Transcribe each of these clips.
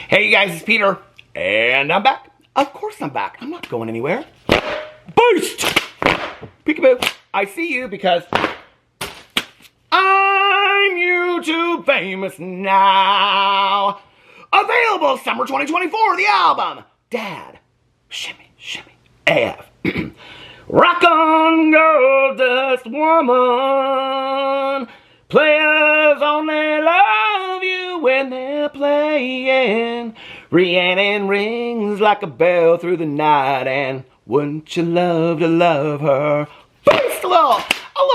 Hey you guys, it's Peter, and I'm back. Of course I'm back. I'm not going anywhere. Boost! Peekaboo, I see you because I'm YouTube famous now. Available summer 2024, the album. Dad, shimmy, shimmy, AF. Rock on, girl, dust woman. Players only love you when they're playing. Rhiannon rings like a bell through the night, and wouldn't you love to love her? Boost a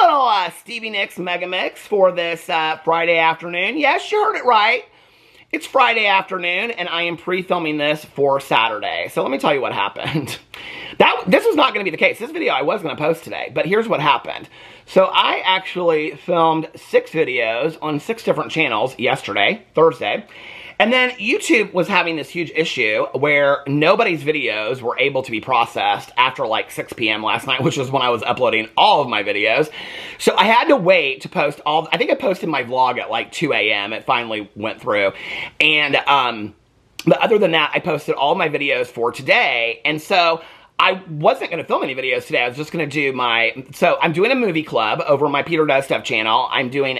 little Stevie Nicks mega mix for this Friday afternoon. Yes, you heard it right. It's Friday afternoon, and I am pre-filming this for Saturday. So let me tell you what happened. This was not going to be the case. This video I was going to post today, but here's what happened. So I actually filmed 6 videos on 6 different channels yesterday, Thursday, and then YouTube was having this huge issue where nobody's videos were able to be processed after like 6 p.m. last night, which was when I was uploading all of my videos. So I had to wait to post all. I think I posted my vlog at like 2 a.m. It finally went through, and but other than that, I posted all my videos for today, and so I wasn't going to film any videos today. I was just going to do so I'm doing a movie club over my Peter Does Stuff channel. I'm doing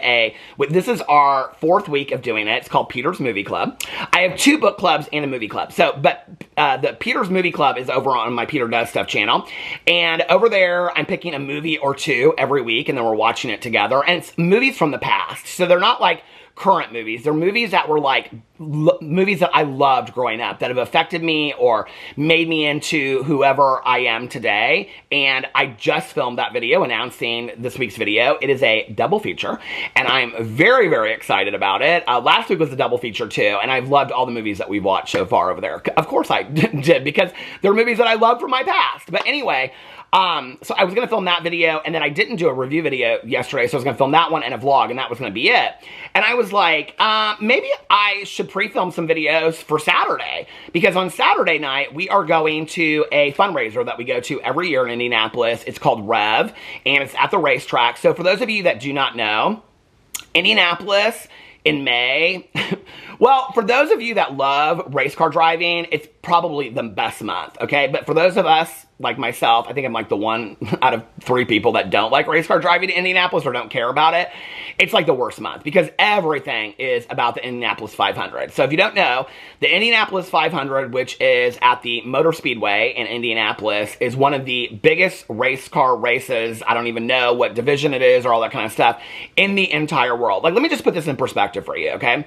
this is our 4th week of doing it. It's called Peter's Movie Club. I have 2 book clubs and a movie club. But the Peter's Movie Club is over on my Peter Does Stuff channel. And over there, I'm picking a movie or 2 every week, and then we're watching it together. And it's movies from the past. So they're not like current movies. They're movies that were like movies that I loved growing up, that have affected me or made me into whoever I am today. And I just filmed that video announcing this week's video. It is a double feature, and I'm very, very excited about it. Last week was a double feature too, and I've loved all the movies that we've watched so far over there. Of course I did, because they're movies that I love from my past. But anyway, so I was going to film that video, and then I didn't do a review video yesterday, so I was going to film that one and a vlog, and that was going to be it. And I was like, maybe I should pre-film some videos for Saturday, because on Saturday night, we are going to a fundraiser that we go to every year in Indianapolis. It's called Rev, and it's at the racetrack. So for those of you that do not know, Indianapolis in May, well, for those of you that love race car driving, it's probably the best month, okay? But for those of us, like myself, I think I'm like the 1 out of 3 people that don't like race car driving in Indianapolis or don't care about it. It's like the worst month because everything is about the Indianapolis 500. So if you don't know, the Indianapolis 500, which is at the Motor Speedway in Indianapolis, is one of the biggest race car races. I don't even know what division it is or all that kind of stuff in the entire world. Like, let me just put this in perspective for you, okay?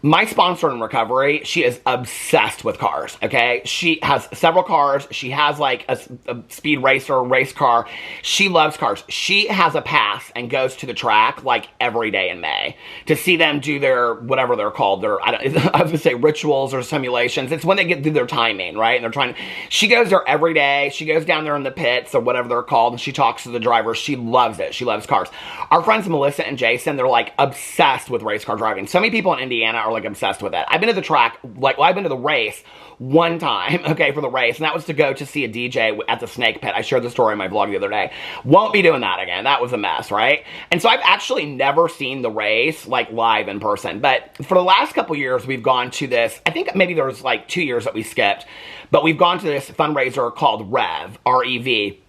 My sponsor in recovery, she is obsessed with cars, okay? She has several cars. She has like a speed racer, race car. She loves cars. She has a pass and goes to the track like every day in May to see them do their, whatever they're called, I was going to say rituals or simulations. It's when they get through their timing, right? And they're trying, she goes there every day. She goes down there in the pits or whatever they're called, and she talks to the drivers. She loves it. She loves cars. Our friends Melissa and Jason, they're like obsessed with race car driving. So many people in Indiana are like obsessed with it. I've been to the track, I've been to the race one time, okay, for the race, and that was to go to see a DJ at the Snake Pit. I shared the story in my vlog the other day. Won't be doing that again. That was a mess, right? And so I've actually never seen the race, like, live in person. But for the last couple years, we've gone to this, I think maybe there was like 2 years that we skipped, but we've gone to this fundraiser called Rev, R-E-V.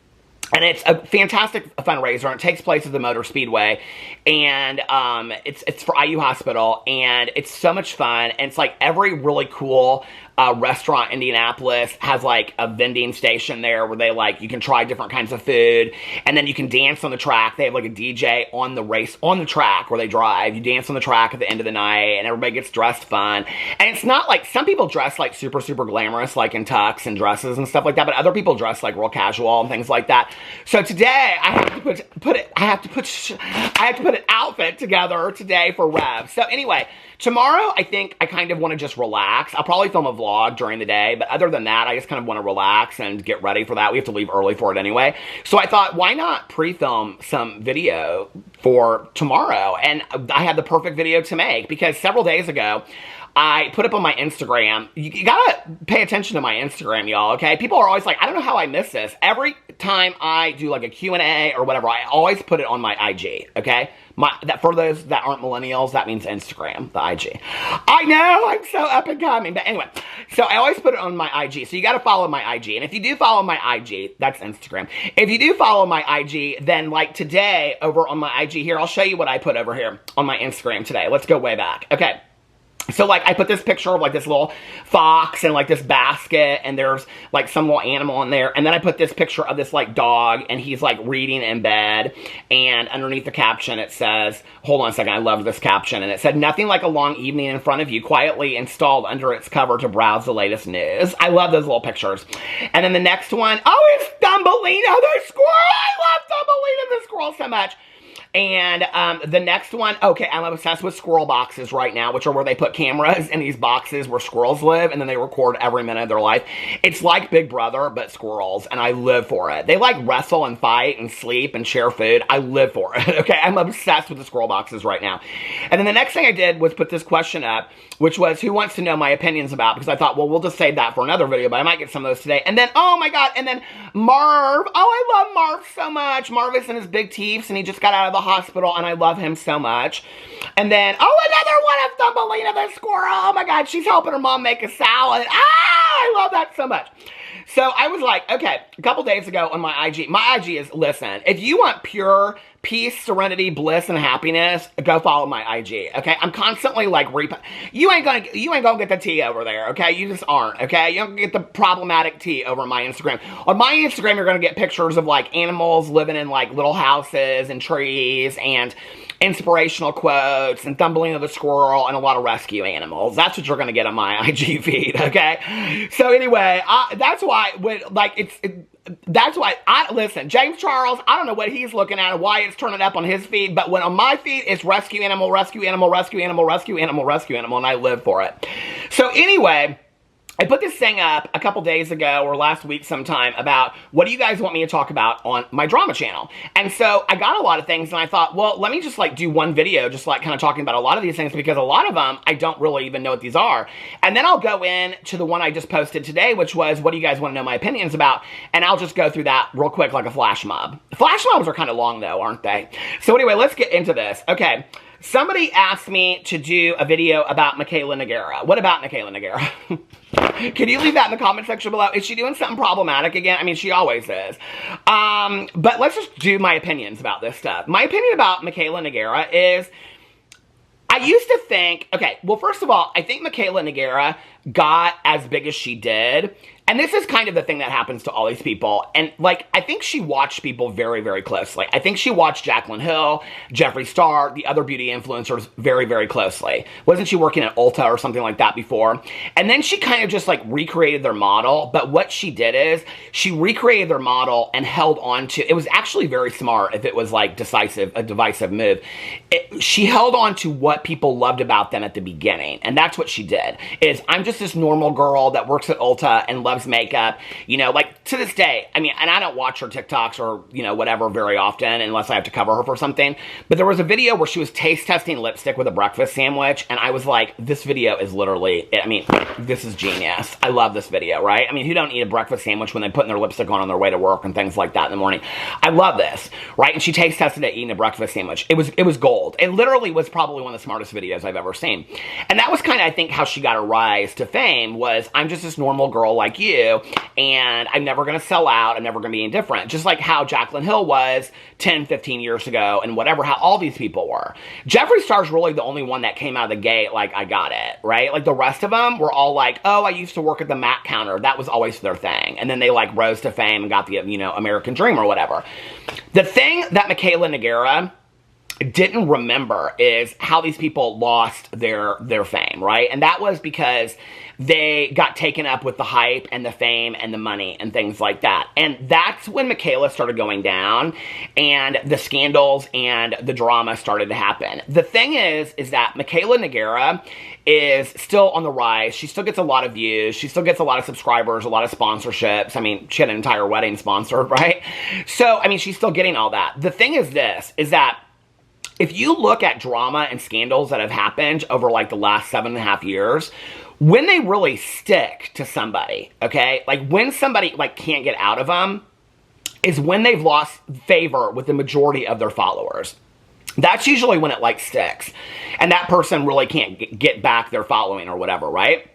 And it's a fantastic fundraiser, and it takes place at the Motor Speedway, and it's for IU Hospital, and it's so much fun, and it's like every really cool restaurant in Indianapolis has like a vending station there where they you can try different kinds of food, and then you can dance on the track. They have like a DJ on the track where they drive. You dance on the track at the end of the night, and everybody gets dressed fun. And it's not like, some people dress like super, super glamorous, like in tux and dresses and stuff like that, but other people dress like real casual and things like that. So today, I have to put an outfit together today for Rev. So anyway, tomorrow, I think I kind of want to just relax. I'll probably film a vlog during the day, but other than that, I just kind of want to relax and get ready for that. We have to leave early for it anyway. So I thought, why not pre-film some video for tomorrow? And I had the perfect video to make, because several days ago, I put up on my Instagram. You gotta pay attention to my Instagram, y'all, okay? People are always like, I don't know how I miss this. Every time I do like a Q&A or whatever, I always put it on my IG, okay? For those that aren't millennials, that means Instagram, the IG. I know, I'm so up and coming. But anyway, so I always put it on my IG. So you got to follow my IG. And if you do follow my IG, that's Instagram. If you do follow my IG, then like today over on my IG here, I'll show you what I put over here on my Instagram today. Let's go way back. Okay. So, like, I put this picture of, like, this little fox and, like, this basket, and there's, like, some little animal in there, and then I put this picture of this, like, dog, and he's, like, reading in bed, and underneath the caption it says, hold on a second, I love this caption, and it said, nothing like a long evening in front of you, quietly installed under its cover to browse the latest news. I love those little pictures. And then the next one, oh, it's Thumbelina the squirrel! I love Thumbelina the squirrel so much. And the next one, okay, I'm obsessed with squirrel boxes right now, which are where they put cameras in these boxes where squirrels live, and then they record every minute of their life. It's like Big Brother, but squirrels, and I live for it. They like wrestle and fight and sleep and share food. I live for it, okay? I'm obsessed with the squirrel boxes right now. And then the next thing I did was put this question up, which was, who wants to know my opinions about? Because I thought, well, we'll just save that for another video, but I might get some of those today. And then, oh my God, and then Marv. Oh, I love Marv so much. Marv is in his big teeths, and he just got out of the hospital, and I love him so much. And then, oh, another one of Thumbelina the squirrel. Oh my God, she's helping her mom make a salad. Ah, I love that so much. So I was like, okay, a couple days ago on my IG is, listen, if you want pure peace, serenity, bliss, and happiness, go follow my IG, okay? I'm constantly like, you ain't gonna get the tea over there, okay? You just aren't, okay? You don't get the problematic tea over my Instagram. On my Instagram, you're gonna get pictures of like animals living in like little houses and trees and inspirational quotes and Thumbelina the squirrel and a lot of rescue animals. That's what you're gonna get on my IG feed, okay? So anyway, that's why listen, James Charles, I don't know what he's looking at and why it's turning up on his feed, but when on my feed, it's rescue animal, rescue animal, rescue animal, rescue animal, rescue animal, and I live for it. So anyway, I put this thing up a couple days ago or last week sometime about what do you guys want me to talk about on my drama channel. And so I got a lot of things and I thought, well, let me just like do one video just like kind of talking about a lot of these things because a lot of them I don't really even know what these are. And then I'll go in to the one I just posted today, which was what do you guys want to know my opinions about? And I'll just go through that real quick like a flash mob. Flash mobs are kind of long though, aren't they? So anyway, let's get into this. Okay. Somebody asked me to do a video about Michaela Nogueira. What about Michaela Nogueira? Can you leave that in the comment section below? Is she doing something problematic again? I mean, she always is. But let's just do my opinions about this stuff. My opinion about Michaela Nogueira is, I used to think, okay, well, first of all, I think Michaela Nogueira got as big as she did. And this is kind of the thing that happens to all these people. And, like, I think she watched people very, very closely. I think she watched Jaclyn Hill, Jeffree Star, the other beauty influencers very, very closely. Wasn't she working at Ulta or something like that before? And then she kind of just, like, recreated their model. But what she did is she recreated their model and held on to... It was actually very smart if it was, like, a divisive move. She held on to what people loved about them at the beginning. And that's what she did. Is, I'm just this normal girl that works at Ulta and loves makeup, you know, like to this day, I mean, and I don't watch her TikToks or, you know, whatever very often unless I have to cover her for something, but there was a video where she was taste testing lipstick with a breakfast sandwich, and I was like, this video is literally, I mean, this is genius. I love this video, right? I mean, who don't eat a breakfast sandwich when they're putting their lipstick on their way to work and things like that in the morning? I love this, right? And she taste tested it eating a breakfast sandwich. It was gold. It literally was probably one of the smartest videos I've ever seen. And that was kind of, I think, how she got a rise to fame was, I'm just this normal girl like you, and I'm never going to sell out. I'm never going to be indifferent. Just like how Jaclyn Hill was 10, 15 years ago, and whatever, how all these people were. Jeffree Star's really the only one that came out of the gate like, I got it, right? Like the rest of them were all like, oh, I used to work at the Mac counter. That was always their thing. And then they like rose to fame and got the, you know, American Dream or whatever. The thing that Michaela Nogueira didn't remember is how these people lost their fame, right? And that was because they got taken up with the hype and the fame and the money and things like that. And that's when Michaela started going down and the scandals and the drama started to happen. The thing is that Michaela Nogueira is still on the rise. She still gets a lot of views. She still gets a lot of subscribers, a lot of sponsorships. I mean, she had an entire wedding sponsored, right? So, I mean, she's still getting all that. The thing is this, is that if you look at drama and scandals that have happened over like the last 7.5 years, when they really stick to somebody, okay, like when somebody like can't get out of them, is when they've lost favor with the majority of their followers. That's usually when it like sticks, and that person really can't get back their following or whatever, right?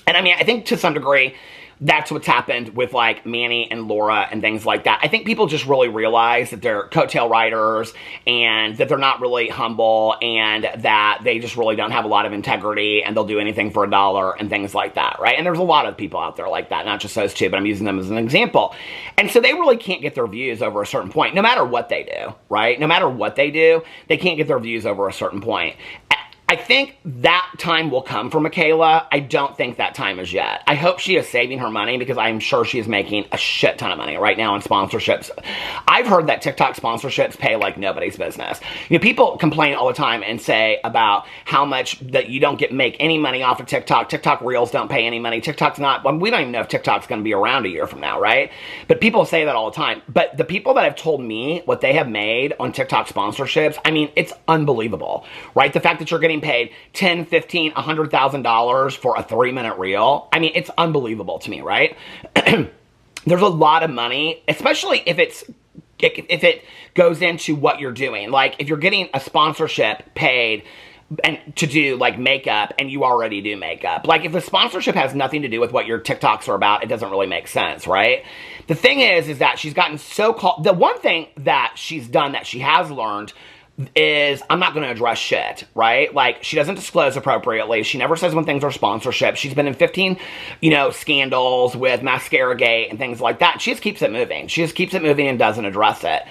And I mean, I think to some degree, that's what's happened with like Manny and Laura and things like that. I think people just really realize that they're coattail riders and that they're not really humble and that they just really don't have a lot of integrity and they'll do anything for $1 and things like that, right? And there's a lot of people out there like that, not just those two, but I'm using them as an example. And so they really can't get their views over a certain point, no matter what they do, right? No matter what they do, they can't get their views over a certain point. I think that time will come for Michaela. I don't think that time is yet. I hope she is saving her money because I'm sure she is making a shit ton of money right now on sponsorships. I've heard that TikTok sponsorships pay like nobody's business. You know, people complain all the time and say about how much that you don't make any money off of TikTok. TikTok Reels don't pay any money. TikTok's not, well, we don't even know if TikTok's going to be around a year from now, right? But people say that all the time. But the people that have told me what they have made on TikTok sponsorships, I mean, it's unbelievable, right? The fact that you're getting paid $10, $15, $100,000 for a 3-minute reel. I mean, it's unbelievable to me, right? There's a lot of money, especially if it goes into what you're doing. Like if you're getting a sponsorship paid and to do like makeup and you already do makeup. Like if the sponsorship has nothing to do with what your TikToks are about, it doesn't really make sense, right? The thing is that she's gotten the one thing that she's done that she has learned is I'm not going to address shit, right? Like, she doesn't disclose appropriately. She never says when things are sponsorship. She's been in 15, scandals with Mascara Gate and things like that. She just keeps it moving. She just keeps it moving and doesn't address it.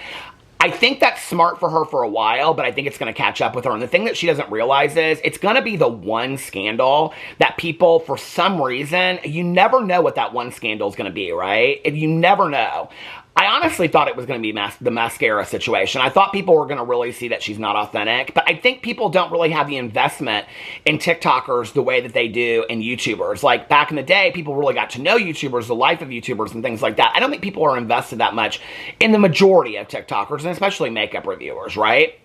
I think that's smart for her for a while, but I think it's going to catch up with her. And the thing that she doesn't realize is it's going to be the one scandal that people, for some reason, you never know what that one scandal is going to be, right? You never know. I honestly thought it was going to be the mascara situation. I thought people were going to really see that she's not authentic, but I think people don't really have the investment in TikTokers the way that they do in YouTubers. Like back in the day, people really got to know YouTubers, the life of YouTubers and things like that. I don't think people are invested that much in the majority of TikTokers and especially makeup reviewers, right?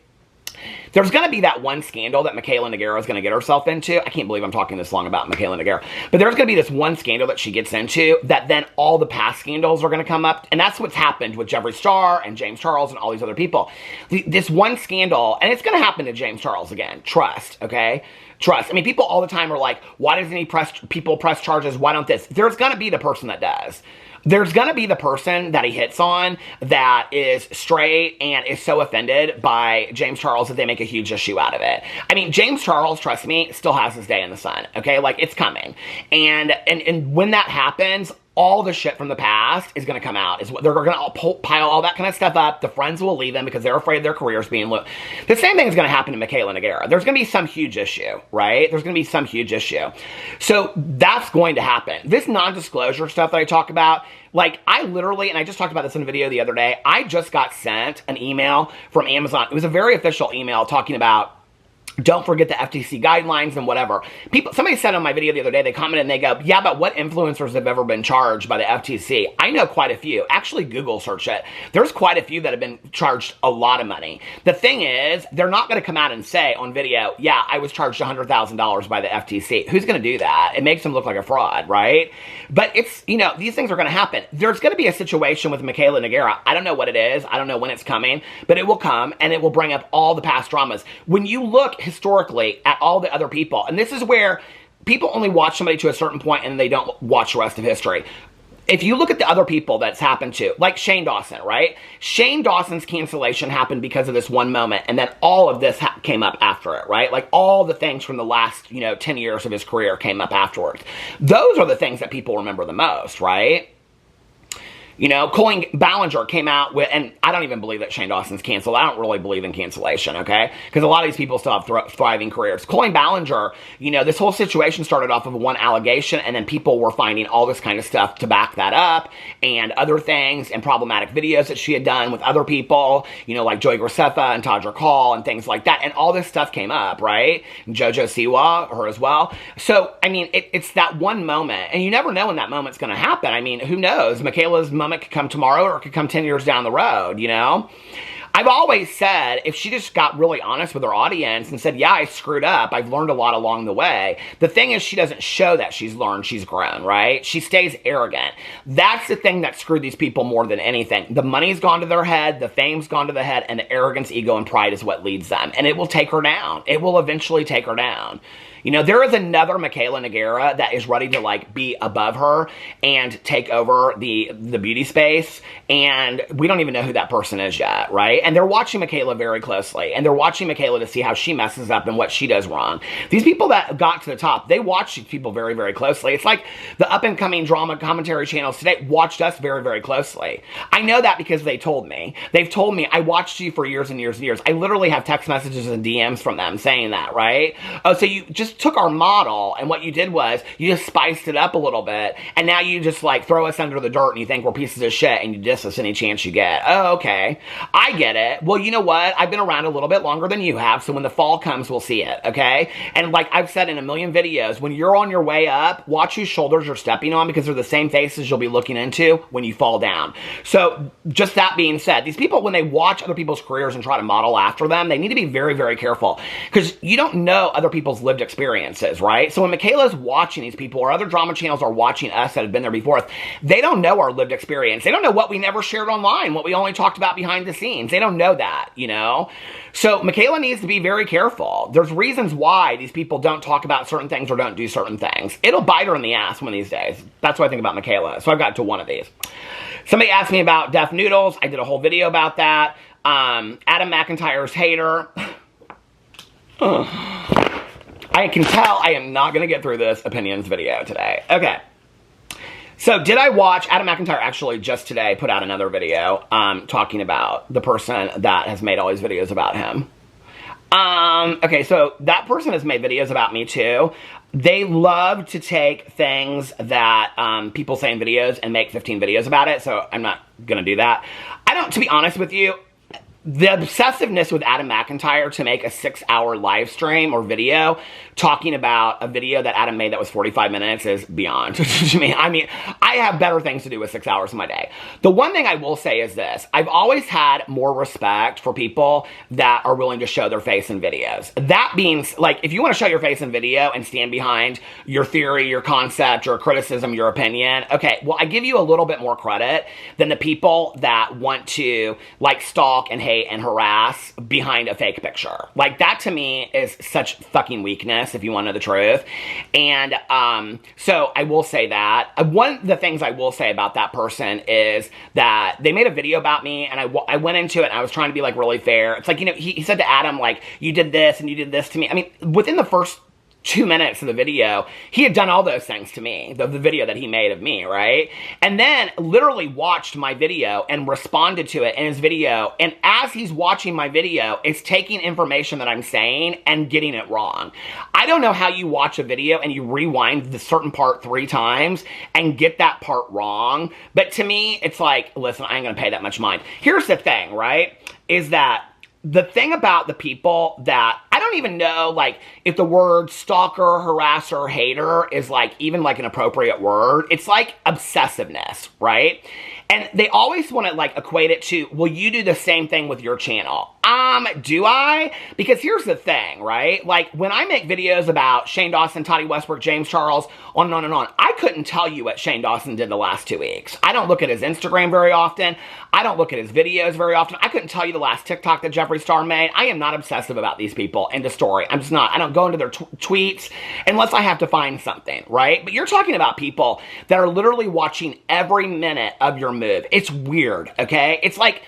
There's going to be that one scandal that Michaela Nogueira is going to get herself into. I can't believe I'm talking this long about Michaela Nogueira. But there's going to be this one scandal that she gets into that then all the past scandals are going to come up. And that's what's happened with Jeffree Star and James Charles and all these other people. This one scandal, and it's going to happen to James Charles again. Trust, okay? Trust. I mean, people all the time are like, why doesn't people press charges? Why don't this? There's going to be the person that does. There's going to be the person that he hits on that is straight and is so offended by James Charles that they make a huge issue out of it. I mean, James Charles, trust me, still has his day in the sun, okay? Like, it's coming. And when that happens, all the shit from the past is going to come out. They're going to pile all that kind of stuff up. The friends will leave them because they're afraid their careers being looked. The same thing is going to happen to Michaela Nogueira. There's going to be some huge issue, right? There's going to be some huge issue. So that's going to happen. This non-disclosure stuff that I talk about, like, I literally, and I just talked about this in a video the other day, I just got sent an email from Amazon. It was a very official email talking about, don't forget the FTC guidelines and whatever. Somebody said on my video the other day, they commented and they go, yeah, but what influencers have ever been charged by the FTC? I know quite a few. Actually, Google search it. There's quite a few that have been charged a lot of money. The thing is, they're not going to come out and say on video, yeah, I was charged $100,000 by the FTC. Who's going to do that? It makes them look like a fraud, right? But it's, these things are going to happen. There's going to be a situation with Michaela Nogueira. I don't know what it is. I don't know when it's coming, but it will come and it will bring up all the past dramas. When you look historically at all the other people, and this is where people only watch somebody to a certain point and they don't watch the rest of history. If you look at the other people that's happened to, like Shane Dawson, right? Shane Dawson's cancellation happened because of this one moment, and then all of this came up after it, right? Like all the things from the last, 10 years of his career came up afterwards. Those are the things that people remember the most, right? Colleen Ballinger came out with, and I don't even believe that Shane Dawson's canceled. I don't really believe in cancellation, okay? Because a lot of these people still have thriving careers. Colleen Ballinger, this whole situation started off of one allegation, and then people were finding all this kind of stuff to back that up, and other things, and problematic videos that she had done with other people, like Joey Graceffa and Todrick Hall and things like that, and all this stuff came up, right? JoJo Siwa, her as well. So, I mean, it's that one moment, and you never know when that moment's going to happen. I mean, who knows? Michaela's moment could come tomorrow or it could come 10 years down the road, I've always said if she just got really honest with her audience and said, yeah, I screwed up, I've learned a lot along the way. The thing is, she doesn't show that she's learned, she's grown, right? She stays arrogant. That's the thing that screwed these people more than anything. The money's gone to their head, the fame's gone to the head, and the arrogance, ego, and pride is what leads them. And it will take her down. It will eventually take her down. You know, there is another Michaela Nogueira that is ready to, like, be above her and take over the beauty space, and we don't even know who that person is yet, right? And they're watching Michaela very closely, and they're watching Michaela to see how she messes up and what she does wrong. These people that got to the top, they watch these people very, very closely. It's like the up-and-coming drama commentary channels today watched us very, very closely. I know that because they told me. They've told me, I watched you for years and years and years. I literally have text messages and DMs from them saying that, right? Oh, so you just took our model, and what you did was you just spiced it up a little bit, and now you just like throw us under the dirt and you think we're pieces of shit and you diss us any chance you get. Oh, okay. I get it. Well, you know what? I've been around a little bit longer than you have, so when the fall comes, we'll see it, okay? And like I've said in a million videos, when you're on your way up, watch whose shoulders you're stepping on, because they're the same faces you'll be looking into when you fall down. So just that being said, these people, when they watch other people's careers and try to model after them, they need to be very, very careful, because you don't know other people's lived experiences, right? So when Michaela's watching these people, or other drama channels are watching us that have been there before us, they don't know our lived experience. They don't know what we never shared online, what we only talked about behind the scenes. They don't know that, you know? So Michaela needs to be very careful. There's reasons why these people don't talk about certain things or don't do certain things. It'll bite her in the ass one of these days. That's what I think about Michaela. So I've got to one of these. Somebody asked me about Deaf Noodles. I did a whole video about that. Adam McIntyre's hater. I can tell I am not going to get through this opinions video today. Okay. So did I watch, Adam McIntyre actually just today put out another video talking about the person that has made all these videos about him. Okay, so that person has made videos about me too. They love to take things that people say in videos and make 15 videos about it, so I'm not going to do that. To be honest with you, the obsessiveness with Adam McIntyre to make a 6-hour live stream or video talking about a video that Adam made that was 45 minutes is beyond to me. I mean, I have better things to do with 6 hours of my day. The one thing I will say is this. I've always had more respect for people that are willing to show their face in videos. That means, like, if you want to show your face in video and stand behind your theory, your concept, your criticism, your opinion, okay, well, I give you a little bit more credit than the people that want to, like, stalk and hate and harass behind a fake picture. Like, that to me is such fucking weakness, if you want to know the truth. And so I will say that. One of the things I will say about that person is that they made a video about me, and I went into it and I was trying to be like really fair. It's like, you know, he said to Adam, like, you did this and you did this to me. I mean, within the first 2 minutes of the video, he had done all those things to me, the video that he made of me, right? And then literally watched my video and responded to it in his video, and as he's watching my video, it's taking information that I'm saying and getting it wrong. I don't know how you watch a video and you rewind the certain part 3 times and get that part wrong, but to me, it's like, listen, I ain't gonna pay that much mind. Here's the thing, right, is that the thing about the people that, I don't even know, like, if the word stalker, harasser, hater is, like, even, like, an appropriate word. It's, like, obsessiveness, right? And they always want to, like, equate it to, well, you do the same thing with your channel. Do I? Because here's the thing, right? Like, when I make videos about Shane Dawson, Toddy Westbrook, James Charles, on and on and on, I couldn't tell you what Shane Dawson did the last 2 weeks. I don't look at his Instagram very often. I don't look at his videos very often. I couldn't tell you the last TikTok that Jeffree Star made. I am not obsessive about these people. End of story. I'm just not. I don't go into their tweets unless I have to find something, right? But you're talking about people that are literally watching every minute of your move. It's weird, okay? It's like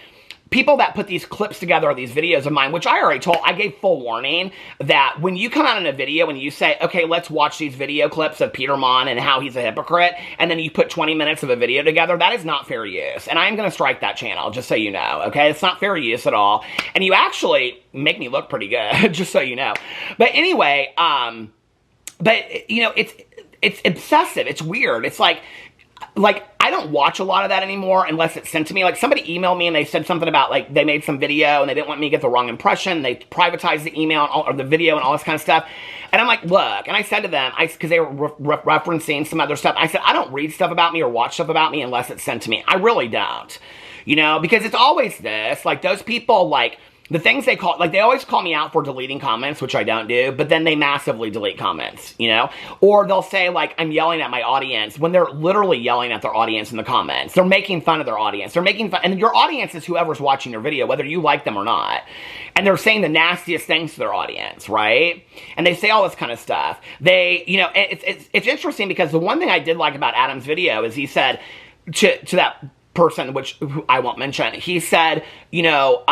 people that put these clips together, these videos of mine, which I already told, I gave full warning that when you come out in a video and you say, okay, let's watch these video clips of Peter Monn and how he's a hypocrite, and then you put 20 minutes of a video together, that is not fair use. And I'm going to strike that channel, just so you know, okay? It's not fair use at all. And you actually make me look pretty good, just so you know. But anyway, but, you know, it's obsessive. It's weird. It's like, I don't watch a lot of that anymore unless it's sent to me. Like, somebody emailed me and they said something about, like, they made some video and they didn't want me to get the wrong impression. They privatized the email or the video and all this kind of stuff. And I'm like, look, and I said to them, because they were referencing some other stuff, I said, I don't read stuff about me or watch stuff about me unless it's sent to me. I really don't. You know, because it's always this, like, those people, like, the things they call, like, they always call me out for deleting comments, which I don't do, but then they massively delete comments, you know? Or they'll say, like, I'm yelling at my audience, when they're literally yelling at their audience in the comments. They're making fun of their audience. They're making fun, and your audience is whoever's watching your video, whether you like them or not. And they're saying the nastiest things to their audience, right? And they say all this kind of stuff. They, you know, it's interesting because the one thing I did like about Adam's video is he said to that person, who I won't mention, he said, you know,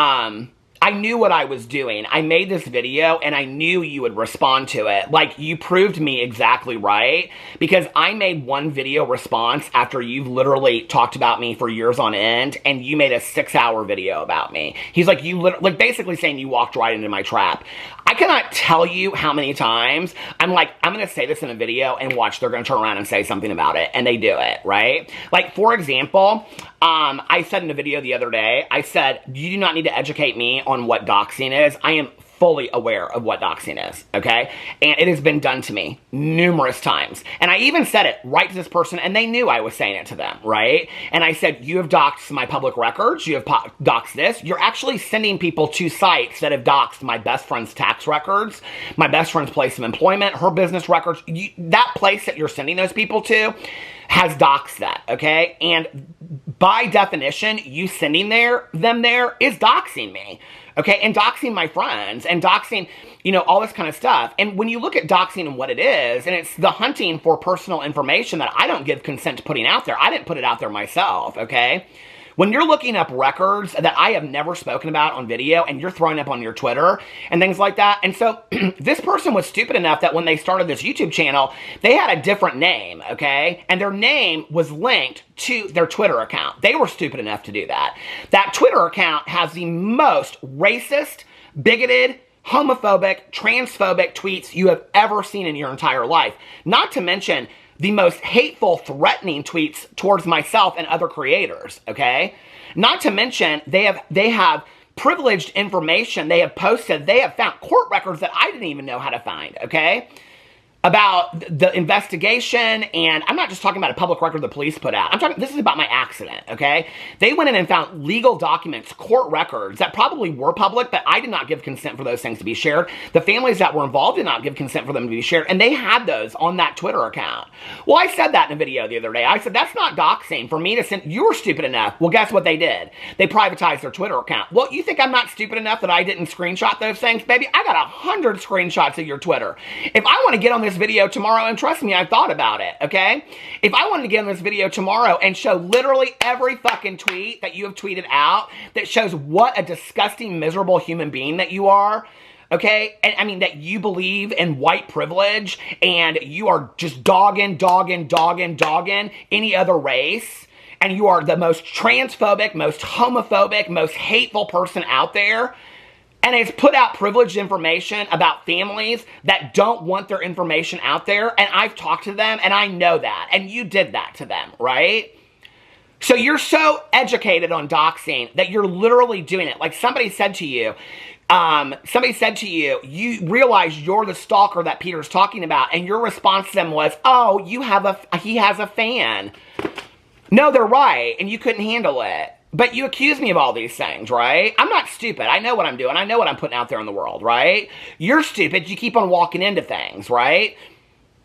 I knew what I was doing. I made this video and I knew you would respond to it. Like, you proved me exactly right, because I made one video response after you've literally talked about me for years on end, and you made a 6-hour video about me. He's like, like, basically saying you walked right into my trap. I cannot tell you how many times I'm like, I'm going to say this in a video and watch, they're going to turn around and say something about it. And they do it, right? Like, for example, I said in a video the other day, I said, you do not need to educate me on what doxing is. I am fully aware of what doxing is, okay? And it has been done to me numerous times. And I even said it right to this person, and they knew I was saying it to them, right? And I said, you have doxed my public records, you have doxed this. You're actually sending people to sites that have doxed my best friend's tax records, my best friend's place of employment, her business records. That place that you're sending those people to has doxed that, okay? And by definition, you sending them there is doxing me, okay? And doxing my friends, and doxing, you know, all this kind of stuff. And when you look at doxing and what it is, and it's the hunting for personal information that I don't give consent to putting out there. I didn't put it out there myself, okay? When you're looking up records that I have never spoken about on video, and you're throwing up on your Twitter and things like that. And so this person was stupid enough that when they started this YouTube channel, they had a different name, okay? And their name was linked to their Twitter account. They were stupid enough to do that. That Twitter account has the most racist, bigoted, homophobic, transphobic tweets you have ever seen in your entire life. Not to mention the most hateful, threatening tweets towards myself and other creators, okay? Not to mention, they have privileged information they have posted. They have found court records that I didn't even know how to find, okay? About the investigation, and I'm not just talking about a public record the police put out. I'm talking, this is about my accident, okay? They went in and found legal documents, court records that probably were public, but I did not give consent for those things to be shared. The families that were involved did not give consent for them to be shared, and they had those on that Twitter account. Well, I said that in a video the other day. I said, that's not doxing for me to send. You were stupid enough. Well, guess what they did? They privatized their Twitter account. Well, you think I'm not stupid enough that I didn't screenshot those things? Baby, I got 100 screenshots of your Twitter. If I want to get on this video tomorrow, and trust me, I've thought about it, okay? If I wanted to get on this video tomorrow and show literally every fucking tweet that you have tweeted out that shows what a disgusting, miserable human being that you are, okay? And I mean, that you believe in white privilege and you are just dogging any other race, and you are the most transphobic, most homophobic, most hateful person out there, and it's put out privileged information about families that don't want their information out there, and I've talked to them, and I know that, and you did that to them, right? So you're so educated on doxing that you're literally doing it. Like somebody said to you, you realize you're the stalker that Peter's talking about, and your response to them was, oh, he has a fan. No, they're right, and you couldn't handle it. But you accuse me of all these things, right? I'm not stupid. I know what I'm doing. I know what I'm putting out there in the world, right? You're stupid. You keep on walking into things, right?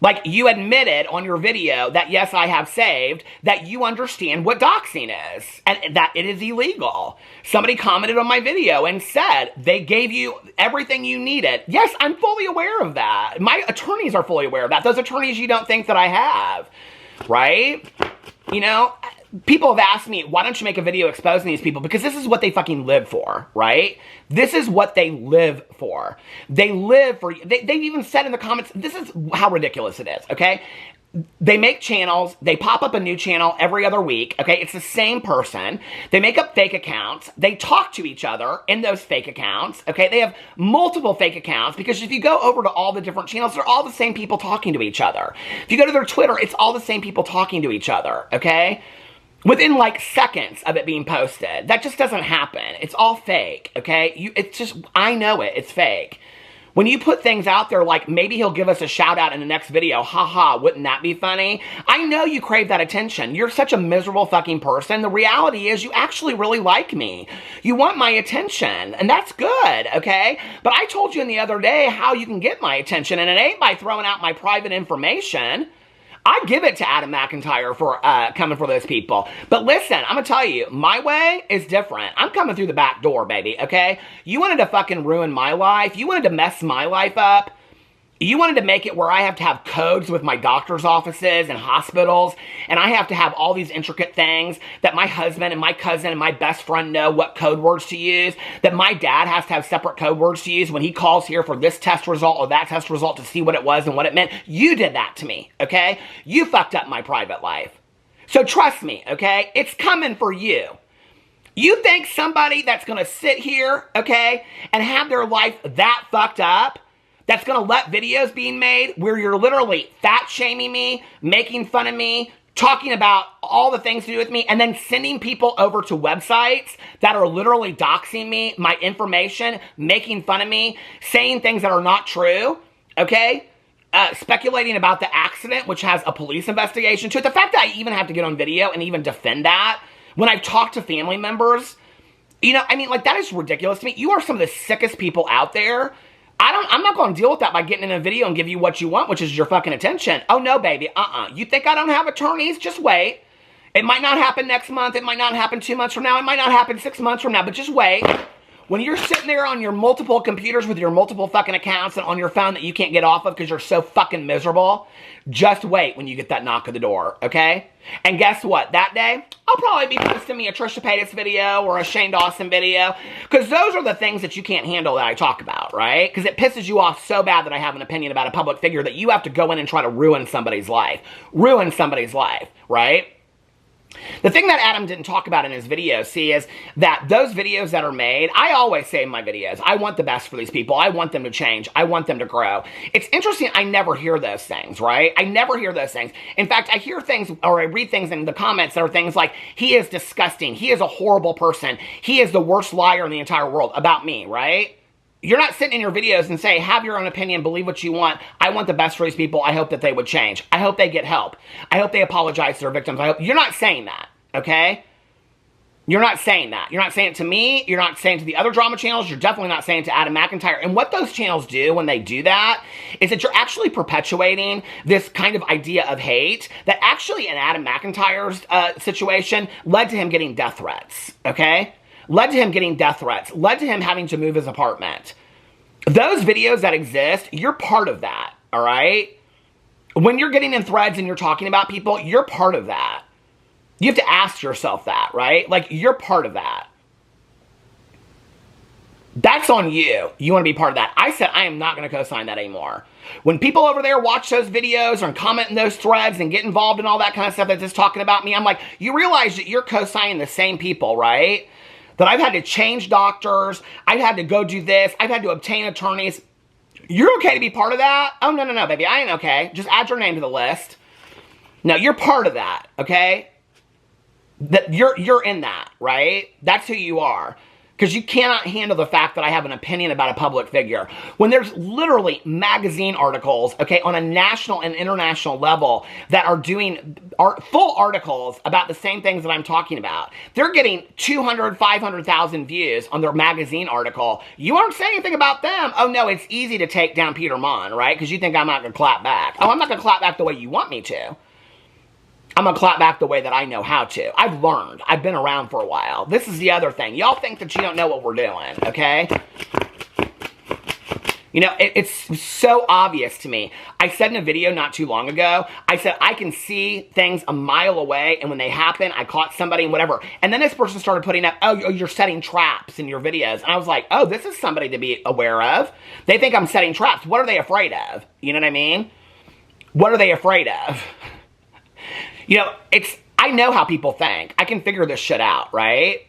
Like, you admitted on your video that, yes, I have saved, that you understand what doxing is, and that it is illegal. Somebody commented on my video and said they gave you everything you needed. Yes, I'm fully aware of that. My attorneys are fully aware of that. Those attorneys you don't think that I have, right? You know, people have asked me, why don't you make a video exposing these people? Because this is what they fucking live for, right? This is what they live for. They live for, they've even said in the comments, this is how ridiculous it is, okay? They make channels, they pop up a new channel every other week, okay? It's the same person. They make up fake accounts. They talk to each other in those fake accounts, okay? They have multiple fake accounts, because if you go over to all the different channels, they're all the same people talking to each other. If you go to their Twitter, it's all the same people talking to each other, okay? Within like seconds of it being posted. That just doesn't happen. It's all fake, okay? It's just, I know it, it's fake. When you put things out there like, maybe he'll give us a shout out in the next video, haha, wouldn't that be funny? I know you crave that attention. You're such a miserable fucking person. The reality is you actually really like me. You want my attention, and that's good, okay? But I told you the other day how you can get my attention, and it ain't by throwing out my private information. I give it to Adam Mcintyre for coming for those people. But listen, I'm going to tell you, my way is different. I'm coming through the back door, baby, okay? You wanted to fucking ruin my life. You wanted to mess my life up. You wanted to make it where I have to have codes with my doctor's offices and hospitals, and I have to have all these intricate things that my husband and my cousin and my best friend know what code words to use, that my dad has to have separate code words to use when he calls here for this test result or that test result to see what it was and what it meant. You did that to me, okay? You fucked up my private life. So trust me, okay? It's coming for you. You think somebody that's going to sit here, okay, and have their life that fucked up, that's going to let videos being made where you're literally fat shaming me, making fun of me, talking about all the things to do with me, and then sending people over to websites that are literally doxing me, my information, making fun of me, saying things that are not true, okay? Speculating about the accident, which has a police investigation to it. The fact that I even have to get on video and even defend that when I've talked to family members, you know, I mean, like, that is ridiculous to me. You are some of the sickest people out there. I'm not going to deal with that by getting in a video and give you what you want, which is your fucking attention. Oh, no, baby. You think I don't have attorneys? Just wait. It might not happen next month. It might not happen 2 months from now. It might not happen 6 months from now, but just wait. When you're sitting there on your multiple computers with your multiple fucking accounts and on your phone that you can't get off of because you're so fucking miserable, just wait when you get that knock at the door, okay? And guess what? That day, I'll probably be posting me a Trisha Paytas video or a Shane Dawson video, because those are the things that you can't handle that I talk about, right? Because it pisses you off so bad that I have an opinion about a public figure that you have to go in and try to ruin somebody's life. Ruin somebody's life, right? The thing that Adam didn't talk about in his videos, see, is that those videos that are made, I always say in my videos, I want the best for these people. I want them to change. I want them to grow. It's interesting, I never hear those things, right? I never hear those things. In fact, I hear things, or I read things in the comments that are things like, he is disgusting. He is a horrible person. He is the worst liar in the entire world about me, right? You're not sitting in your videos and say, have your own opinion, believe what you want. I want the best for these people. I hope that they would change. I hope they get help. I hope they apologize to their victims. You're not saying that, okay? You're not saying that. You're not saying it to me. You're not saying it to the other drama channels. You're definitely not saying it to Adam Mcintyre. And what those channels do when they do that is that you're actually perpetuating this kind of idea of hate that actually in Adam McIntyre's situation led to him getting death threats, okay? Led to him getting death threats, led to him having to move his apartment. Those videos that exist, you're part of that, all right? When you're getting in threads and you're talking about people, you're part of that. You have to ask yourself that, right? Like, you're part of that. That's on you. You want to be part of that. I said I am not going to co-sign that anymore. When people over there watch those videos and comment in those threads and get involved in all that kind of stuff that's just talking about me, I'm like, you realize that you're co-signing the same people, right? That I've had to change doctors, I've had to go do this, I've had to obtain attorneys. You're okay to be part of that? Oh, no, baby, I ain't okay. Just add your name to the list. No, you're part of that, okay? That you're in that, right? That's who you are. Because you cannot handle the fact that I have an opinion about a public figure. When there's literally magazine articles, okay, on a national and international level that are doing full articles about the same things that I'm talking about. They're getting 200, 500,000 views on their magazine article. You aren't saying anything about them. Oh, no, it's easy to take down Peter Monn, right? Because you think I'm not going to clap back. Oh, I'm not going to clap back the way you want me to. I'm going to clap back the way that I know how to. I've learned. I've been around for a while. This is the other thing. Y'all think that you don't know what we're doing, okay? You know, it's so obvious to me. I said in a video not too long ago, I said I can see things a mile away, and when they happen, I caught somebody and whatever. And then this person started putting up, oh, you're setting traps in your videos. And I was like, oh, this is somebody to be aware of. They think I'm setting traps. What are they afraid of? You know what I mean? What are they afraid of? You know, I know how people think. I can figure this shit out, right?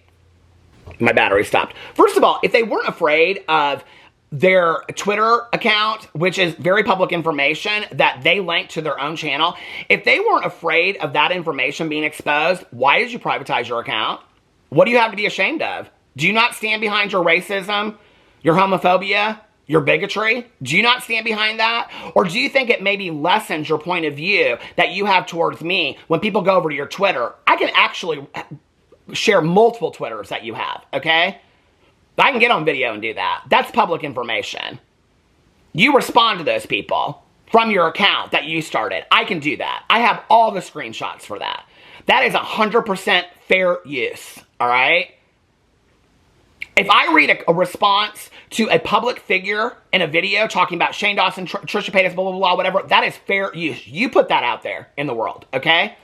My battery stopped. First of all, if they weren't afraid of their Twitter account, which is very public information that they link to their own channel, if they weren't afraid of that information being exposed, why did you privatize your account? What do you have to be ashamed of? Do you not stand behind your racism, your homophobia, your bigotry? Do you not stand behind that? Or do you think it maybe lessens your point of view that you have towards me when people go over to your Twitter? I can actually share multiple Twitters that you have, okay? I can get on video and do that. That's public information. You respond to those people from your account that you started. I can do that. I have all the screenshots for that. That is 100% fair use, all right? If I read a response to a public figure in a video talking about Shane Dawson, Trisha Paytas, blah, blah, blah, whatever, that is fair use. You put that out there in the world, okay?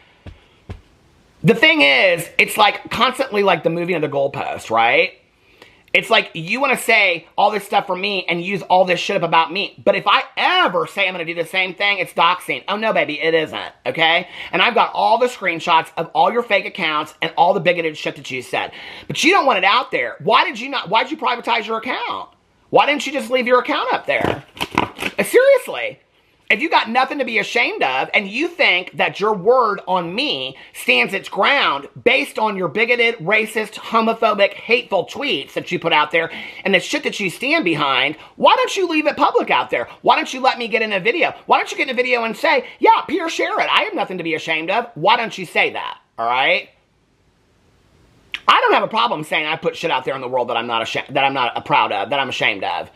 The thing is, it's like constantly like the moving of the goalpost, right? It's like you want to say all this stuff for me and use all this shit up about me. But if I ever say I'm going to do the same thing, it's doxing. Oh, no, baby, it isn't, okay? And I've got all the screenshots of all your fake accounts and all the bigoted shit that you said. But you don't want it out there. Why did you privatize your account? Why didn't you just leave your account up there? Seriously. If you got nothing to be ashamed of and you think that your word on me stands its ground based on your bigoted, racist, homophobic, hateful tweets that you put out there and the shit that you stand behind, why don't you leave it public out there? Why don't you let me get in a video? Why don't you get in a video and say, yeah, Peter, share it. I have nothing to be ashamed of. Why don't you say that? All right? I don't have a problem saying I put shit out there in the world that I'm not proud of, that I'm ashamed of.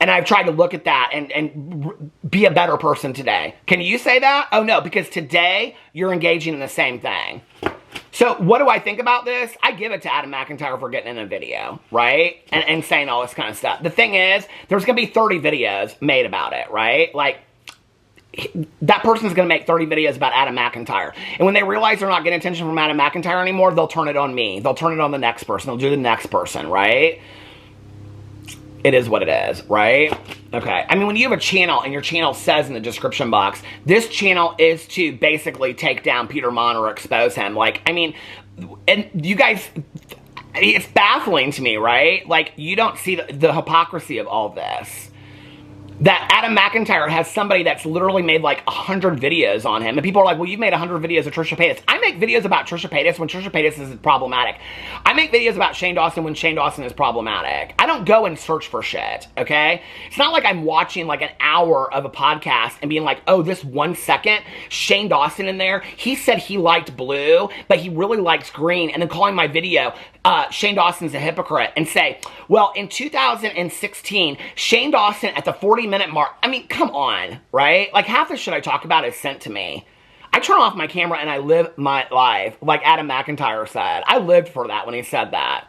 And I've tried to look at that and be a better person today. Can you say that? Oh, no, because today you're engaging in the same thing. So what do I think about this? I give it to Adam Mcintyre for getting in a video, right? And saying all this kind of stuff. The thing is, there's going to be 30 videos made about it, right? Like, that person's going to make 30 videos about Adam Mcintyre. And when they realize they're not getting attention from Adam Mcintyre anymore, they'll turn it on me. They'll turn it on the next person. They'll do the next person, right? It is what it is, right? Okay. I mean, when you have a channel and your channel says in the description box, this channel is to basically take down Peter Monn or expose him. Like, I mean, and you guys, it's baffling to me, right? Like, you don't see the hypocrisy of all this. That Adam Mcintyre has somebody that's literally made like 100 videos on him. And people are like, well, you've made 100 videos of Trisha Paytas. I make videos about Trisha Paytas when Trisha Paytas is problematic. I make videos about Shane Dawson when Shane Dawson is problematic. I don't go and search for shit, okay? It's not like I'm watching like an hour of a podcast and being like, oh, this 1 second, Shane Dawson in there, he said he liked blue, but he really likes green. And then calling my video, Shane Dawson's a hypocrite, and say, well, in 2016, Shane Dawson at the 40-minute mark, I mean, come on, right? Like, half the shit I talk about is sent to me. I turn off my camera and I live my life, like Adam McIntyre said. I lived for that when he said that.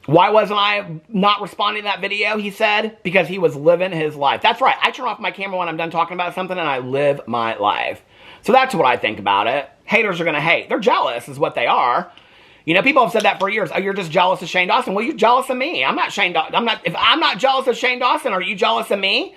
Why wasn't I not responding to that video, he said? Because he was living his life. That's right. I turn off my camera when I'm done talking about something and I live my life. So that's what I think about it. Haters are going to hate. They're jealous is what they are. You know, people have said that for years. Oh, you're just jealous of Shane Dawson. Well, you're jealous of me. I'm not Shane Dawson. If I'm not jealous of Shane Dawson, are you jealous of me?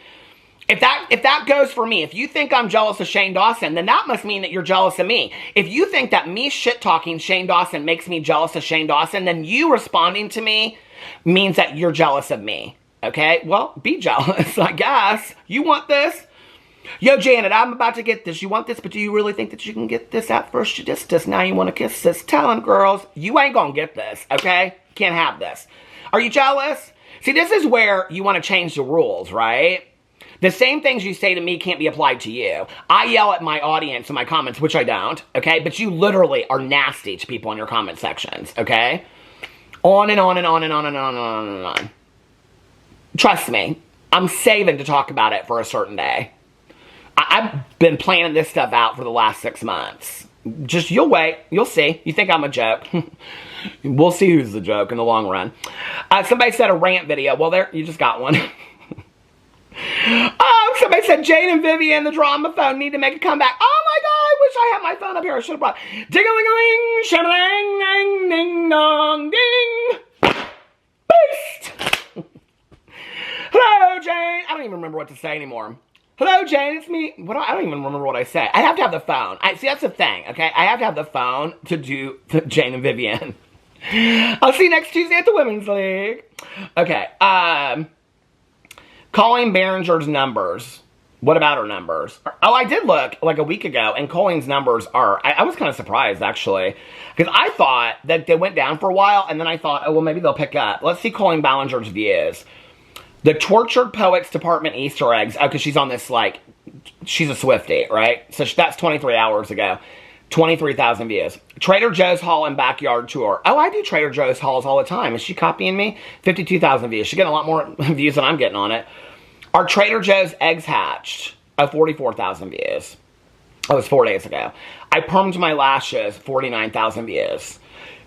If that goes for me, if you think I'm jealous of Shane Dawson, then that must mean that you're jealous of me. If you think that me shit-talking Shane Dawson makes me jealous of Shane Dawson, then you responding to me means that you're jealous of me. Okay? Well, be jealous, I guess. You want this? Yo, Janet, I'm about to get this. You want this, but do you really think that you can get this at first? You just now you want to kiss this. Tell them, girls, you ain't gonna get this, okay? Can't have this. Are you jealous? See, this is where you want to change the rules, right? The same things you say to me can't be applied to you. I yell at my audience in my comments, which I don't, okay? But you literally are nasty to people in your comment sections, okay? On and on and on and on and on and on and on. Trust me, I'm saving to talk about it for a certain day. I've been planning this stuff out for the last 6 months. Just, you'll wait. You'll see. You think I'm a joke. We'll see who's the joke in the long run. Somebody said a rant video. Well, there, you just got one. Somebody said Jane and Vivian, the drama phone, need to make a comeback. Oh my God, I wish I had my phone up here. I should have brought ding-a-ling-a-ling, sha-a-lang, ding-dong, ding. Beast. Hello, Jane. I don't even remember what to say anymore. Hello, Jane, it's me. I don't even remember what I say. I have to have the phone. See, that's the thing, okay? I have to have the phone to do Jane and Vivian. I'll see you next Tuesday at the Women's League. Okay, Colleen Behringer's numbers. What about her numbers? Oh, I did look like a week ago, and Colleen's numbers are, I was kind of surprised, actually. Because I thought that they went down for a while, and then I thought, oh, well, maybe they'll pick up. Let's see Colleen Ballinger's views. The Tortured Poets Department Easter eggs. Oh, because she's on this, like, she's a Swiftie, right? So that's 23 hours ago. 23,000 views. Trader Joe's haul and backyard tour. Oh, I do Trader Joe's hauls all the time. Is she copying me? 52,000 views. She's getting a lot more views than I'm getting on it. Are Trader Joe's eggs hatched? Oh, 44,000 views. Oh, it was 4 days ago. I permed my lashes. 49,000 views.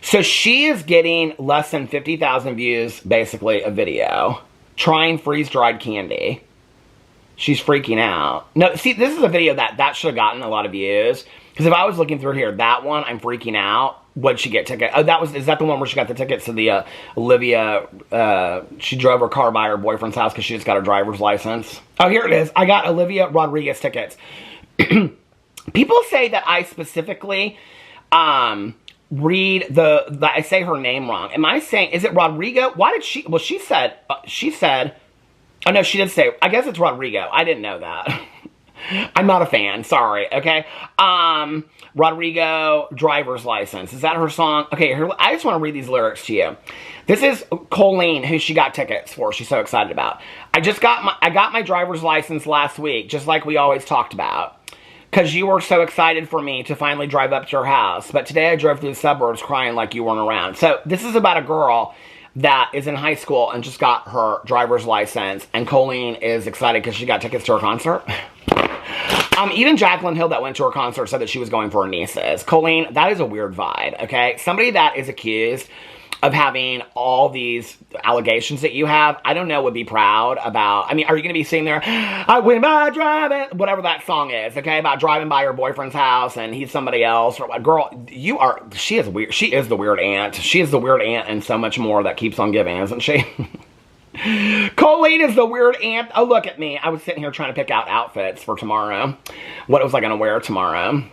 So she is getting less than 50,000 views, basically, a video. Trying freeze-dried candy. She's freaking out. No, see, this is a video that should have gotten a lot of views. Because if I was looking through here, that one, I'm freaking out. What'd she get ticket? Oh, is that the one where she got the tickets to the Olivia, she drove her car by her boyfriend's house because she just got her driver's license. Oh, here it is. I got Olivia Rodriguez tickets. People say that I specifically, read I say her name wrong. Am I saying, is it Rodrigo? Why did she, well, she said, oh no, she did say, I guess it's Rodrigo. I didn't know that. I'm not a fan, sorry, okay? Rodrigo, driver's license. Is that her song? Okay, here, I just want to read these lyrics to you. This is Colleen, who she got tickets for. She's so excited about. I got my driver's license last week, just like we always talked about. Because you were so excited for me to finally drive up to your house. But today I drove through the suburbs crying like you weren't around. So this is about a girl that is in high school and just got her driver's license. And Colleen is excited because she got tickets to her concert. Even Jaclyn Hill that went to her concert said that she was going for her nieces. Colleen, that is a weird vibe, okay? Somebody that is accused of having all these allegations that you have, I don't know, would be proud about. I mean, are you going to be sitting there, I went by driving, whatever that song is, okay, about driving by your boyfriend's house and he's somebody else, or girl, she is weird. She is the weird aunt. She is the weird aunt and so much more that keeps on giving, isn't she? Colleen is the weird aunt. Oh, look at me. I was sitting here trying to pick out outfits for tomorrow. What was I going to wear tomorrow?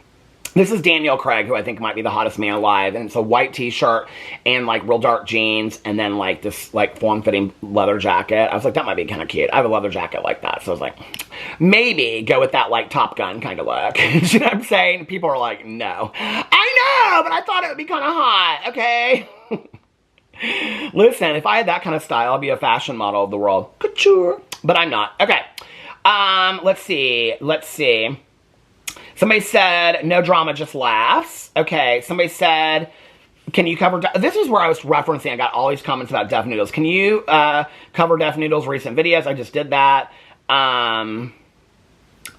This is Daniel Craig, who I think might be the hottest man alive. And it's a white t-shirt and, like, real dark jeans. And then, like, this, like, form-fitting leather jacket. I was like, that might be kind of cute. I have a leather jacket like that. So I was like, maybe go with that, like, Top Gun kind of look. You know what I'm saying? People are like, no. I know, but I thought it would be kind of hot. Okay? Listen, if I had that kind of style, I'd be a fashion model of the world. Couture. But I'm not. Okay. Let's see. Somebody said, no drama, just laughs. Okay. Somebody said, can you cover... This is where I was referencing. I got all these comments about Def Noodles. Can you cover Def Noodles' recent videos? I just did that.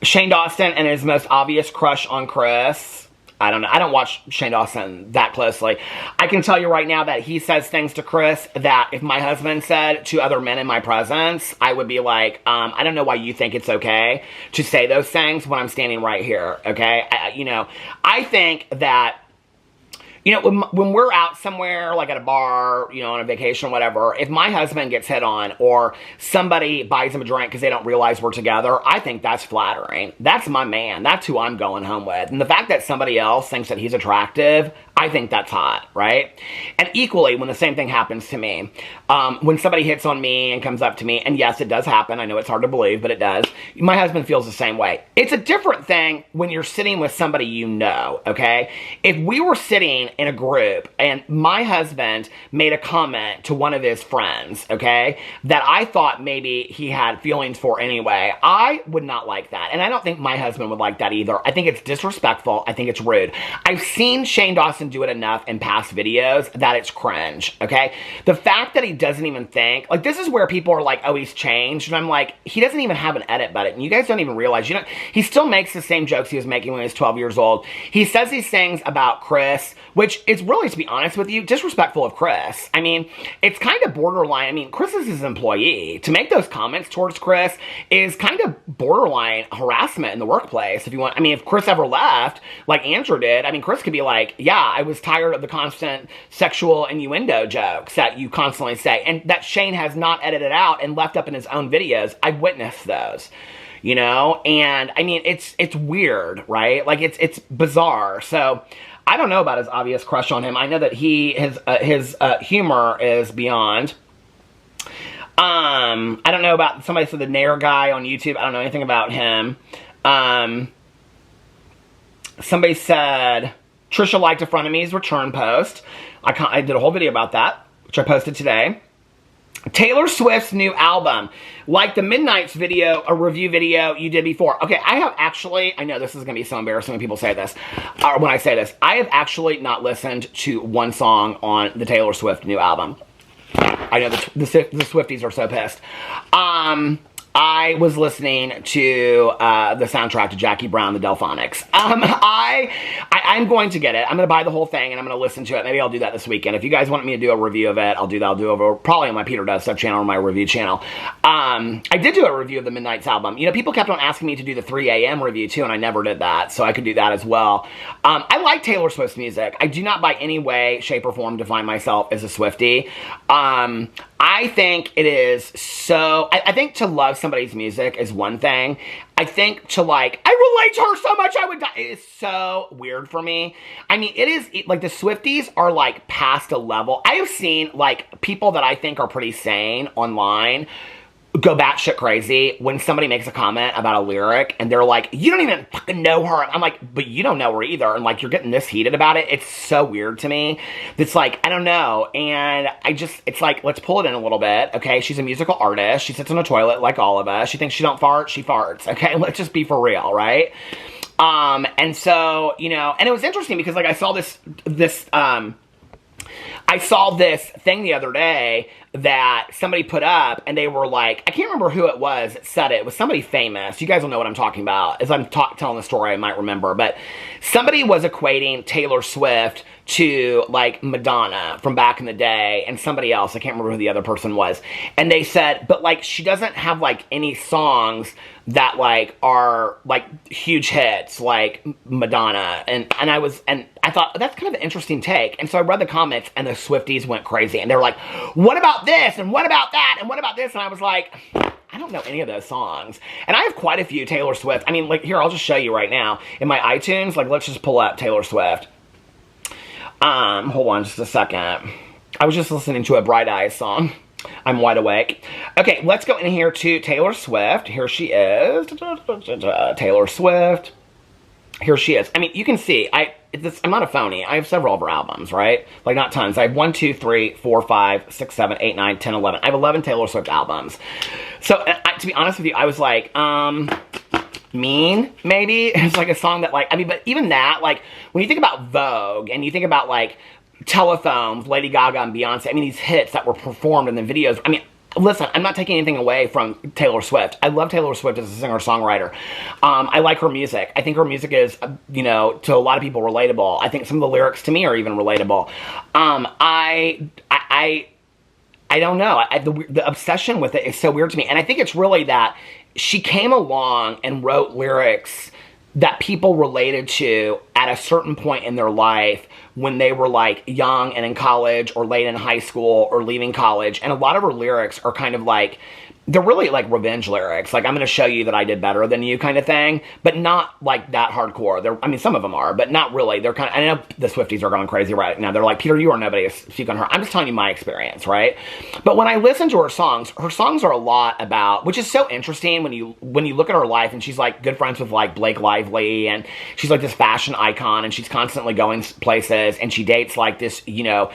Shane Dawson and his most obvious crush on Chris. I don't know. I don't watch Shane Dawson that closely. I can tell you right now that he says things to Chris that if my husband said to other men in my presence, I would be like, I don't know why you think it's okay to say those things when I'm standing right here, okay? I think that, you know, when we're out somewhere, like at a bar, you know, on a vacation or whatever, if my husband gets hit on or somebody buys him a drink because they don't realize we're together, I think that's flattering. That's my man. That's who I'm going home with. And the fact that somebody else thinks that he's attractive, I think that's hot, right? And equally, when the same thing happens to me, when somebody hits on me and comes up to me, and yes, it does happen. I know it's hard to believe, but it does. My husband feels the same way. It's a different thing when you're sitting with somebody you know, okay? If we were sitting in a group and my husband made a comment to one of his friends, okay, that I thought maybe he had feelings for anyway, I would not like that. And I don't think my husband would like that either. I think it's disrespectful. I think it's rude. I've seen Shane Dawson do it enough in past videos that it's cringe, okay? The fact that he doesn't even think, like, this is where people are like, oh, he's changed. And I'm like, he doesn't even have an edit button. And you guys don't even realize, you know, he still makes the same jokes he was making when he was 12 years old. He says these things about Chris, which is really, to be honest with you, disrespectful of Chris. I mean, it's kind of borderline. I mean, Chris is his employee. To make those comments towards Chris is kind of borderline harassment in the workplace, if you want. I mean, if Chris ever left, like Andrew did, I mean, Chris could be like, yeah, I was tired of the constant sexual innuendo jokes that you constantly say, and that Shane has not edited out and left up in his own videos. I've witnessed those, you know, and I mean, it's weird, right? Like, it's bizarre. So I don't know about his obvious crush on him. I know that his humor is beyond. I don't know about, somebody said the Nair guy on YouTube. I don't know anything about him. Somebody said Trisha liked a friend of me's return post. I did a whole video about that, which I posted today. Taylor Swift's new album, like the Midnight's video, a review video you did before. Okay, I have actually, I know this is going to be so embarrassing when people say this, or when I say this, I have actually not listened to one song on the Taylor Swift new album. I know the Swifties are so pissed. I was listening to the soundtrack to Jackie Brown, the Delphonics. I'm going to get it. I'm going to buy the whole thing and I'm going to listen to it. Maybe I'll do that this weekend. If you guys want me to do a review of it, I'll do that. I'll do it probably on my Peter Does Stuff channel or my review channel. I did do a review of the Midnight's album. You know, people kept on asking me to do the 3 a.m. review too, and I never did that, so I could do that as well. I like Taylor Swift's music. I do not by any way, shape, or form define myself as a Swiftie. I think it is so... I think to love somebody's music is one thing. I think to like... I relate to her so much I would die. It is so weird for me. I mean, it is... Like, the Swifties are, like, past a level. I have seen, like, people that I think are pretty sane online go batshit crazy when somebody makes a comment about a lyric and they're like, you don't even fucking know her. I'm like, but you don't know her either. And like, you're getting this heated about it. It's so weird to me. It's like, I don't know. And it's like, let's pull it in a little bit. Okay. She's a musical artist. She sits on a toilet like all of us. She thinks she don't fart. She farts. Okay. Let's just be for real. Right. And so, you know, and it was interesting because like I saw this thing the other day that somebody put up, and they were like, I can't remember who it was that said it. It was somebody famous. You guys will know what I'm talking about. As I'm telling the story, I might remember. But somebody was equating Taylor Swift to, like, Madonna from back in the day, and somebody else. I can't remember who the other person was. And they said, but, like, she doesn't have, like, any songs that, like, are, like, huge hits, like Madonna. And I thought, that's kind of an interesting take. And so I read the comments, and the Swifties went crazy. And they were like, what about this? And what about that? And what about this? And I was like, I don't know any of those songs. And I have quite a few Taylor Swift. I mean, like, here, I'll just show you right now. In my iTunes, like, let's just pull up Taylor Swift. Hold on just a second. I was just listening to a Bright Eyes song. I'm wide awake. Okay, let's go in here to Taylor Swift. Here she is. Taylor Swift. Here she is. I mean, you can see, I'm not a phony. I have several of her albums, right? Like, not tons. I have 1, 2, 3, 4, 5, 6, 7, 8, 9, 10, 11. I have 11 Taylor Swift albums. So, to be honest with you, I was like, Mean, maybe? It's like a song that, like, I mean, but even that, like, when you think about Vogue, and you think about, like, Telephone, Lady Gaga and Beyonce, I mean, these hits that were performed in the videos, I mean, listen, I'm not taking anything away from Taylor Swift. I love Taylor Swift as a singer-songwriter. I like her music. I think her music is, you know, to a lot of people relatable. I think some of the lyrics to me are even relatable. I don't know. The obsession with it is so weird to me. And I think it's really that she came along and wrote lyrics that people related to at a certain point in their life when they were, like, young and in college or late in high school or leaving college. And a lot of her lyrics are kind of like, they're really like revenge lyrics. Like, I'm going to show you that I did better than you kind of thing. But not like that hardcore. I mean, some of them are, but not really. They're kind of, I know the Swifties are going crazy right now. They're like, Peter, you are nobody to speak on her. I'm just telling you my experience, right? But when I listen to her songs are a lot about, which is so interesting when you look at her life, and she's like good friends with like Blake Lively, and she's like this fashion icon, and she's constantly going places, and she dates like this, you know,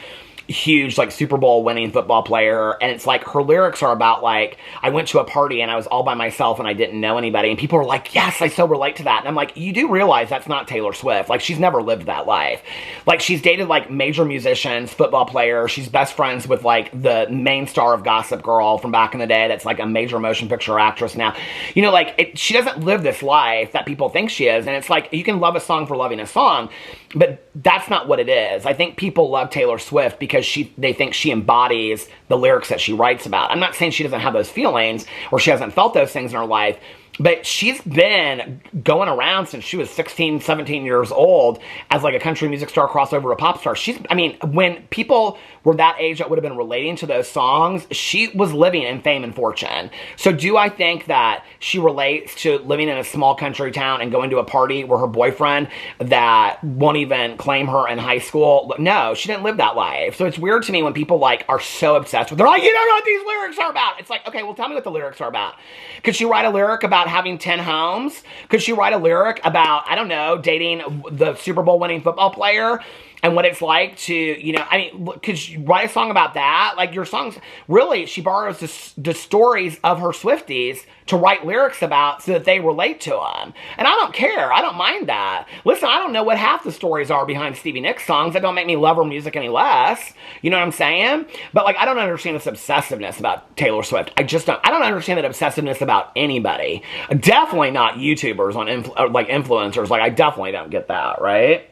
huge, like, Super Bowl winning football player, and it's like her lyrics are about, like, I went to a party and I was all by myself and I didn't know anybody, and people are like, yes, I so relate to that. And I'm like, you do realize that's not Taylor Swift. Like, she's never lived that life. Like, she's dated, like, major musicians, football players. She's best friends with, like, the main star of Gossip Girl from back in the day that's, like, a major motion picture actress now. You know, like, she doesn't live this life that people think she is, and it's like, you can love a song for loving a song, but that's not what it is. I think people love Taylor Swift because they think she embodies the lyrics that she writes about. I'm not saying she doesn't have those feelings or she hasn't felt those things in her life, but she's been going around since she was 16, 17 years old as like a country music star crossover to pop star. I mean, when people were that age that would have been relating to those songs, she was living in fame and fortune. So do I think that she relates to living in a small country town and going to a party where her boyfriend that won't even claim her in high school? No, she didn't live that life. So it's weird to me when people like are so obsessed with, they're like, you don't know what these lyrics are about. It's like, okay, well, tell me what the lyrics are about. Could she write a lyric about having 10 homes? Could she write a lyric about, I don't know, dating the Super Bowl winning football player? and what it's like to, you know, I mean, could you write a song about that? Like, your songs, really, she borrows the stories of her Swifties to write lyrics about so that they relate to them. And I don't care. I don't mind that. Listen, I don't know what half the stories are behind Stevie Nicks songs. That don't make me love her music any less. You know what I'm saying? But, like, I don't understand this obsessiveness about Taylor Swift. I just don't. I don't understand that obsessiveness about anybody. Definitely not YouTubers on like influencers. Like, I definitely don't get that, right?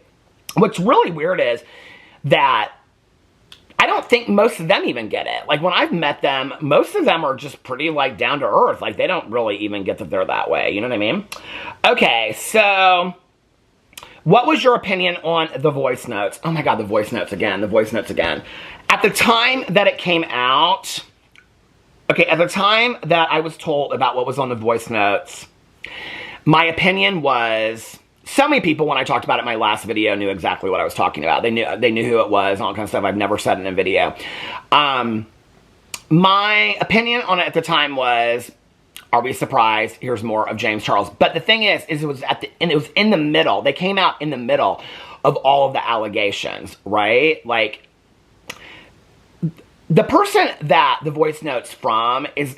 What's really weird is that I don't think most of them even get it. Like, when I've met them, most of them are just pretty, like, down to earth. Like, they don't really even get that they're that way. You know what I mean? Okay, so what was your opinion on the voice notes? Oh my God, the voice notes again. The voice notes again. At the time that it came out, okay, at the time that I was told about what was on the voice notes, my opinion was, so many people, when I talked about it in my last video, knew exactly what I was talking about. They knew who it was and all kind of stuff I've never said in a video. My opinion on it at the time was, are we surprised? Here's more of James Charles. But the thing is it was it was in the middle. They came out in the middle of all of the allegations, right? Like, the person that the voice notes from is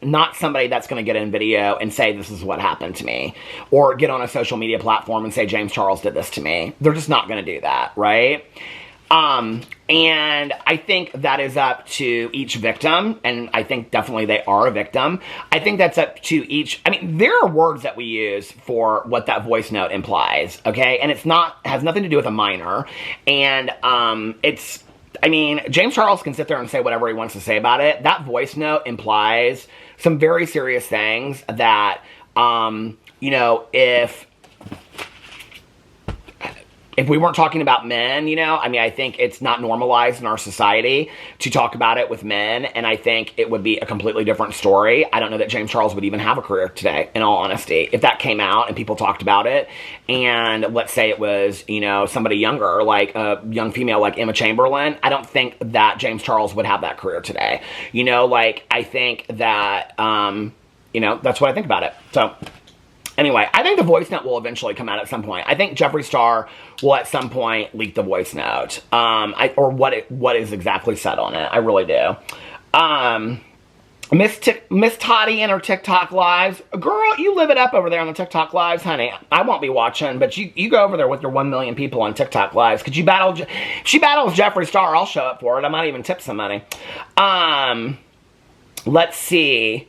not somebody that's going to get in video and say, this is what happened to me, or get on a social media platform and say, James Charles did this to me. They're just not going to do that, right? And I think that is up to each victim, and I think definitely they are a victim. I think that's up to each, I mean, there are words that we use for what that voice note implies, okay? And has nothing to do with a minor, and I mean, James Charles can sit there and say whatever he wants to say about it. That voice note implies some very serious things that, you know, if we weren't talking about men, you know, I mean, I think it's not normalized in our society to talk about it with men, and I think it would be a completely different story. I don't know that James Charles would even have a career today, in all honesty, if that came out and people talked about it, and let's say it was, you know, somebody younger, like a young female like Emma Chamberlain. I don't think that James Charles would have that career today. You know, like, I think that, you know, that's what I think about it. So, anyway, I think the voice note will eventually come out at some point. I think Jeffree Star will at some point leak the voice note, or what is exactly said on it. I really do. Miss Toddy and her TikTok lives. Girl, you live it up over there on the TikTok lives, honey. I won't be watching, but you go over there with your 1 million people on TikTok lives. Could you she battles Jeffree Star, I'll show up for it. I might even tip some money. Let's see.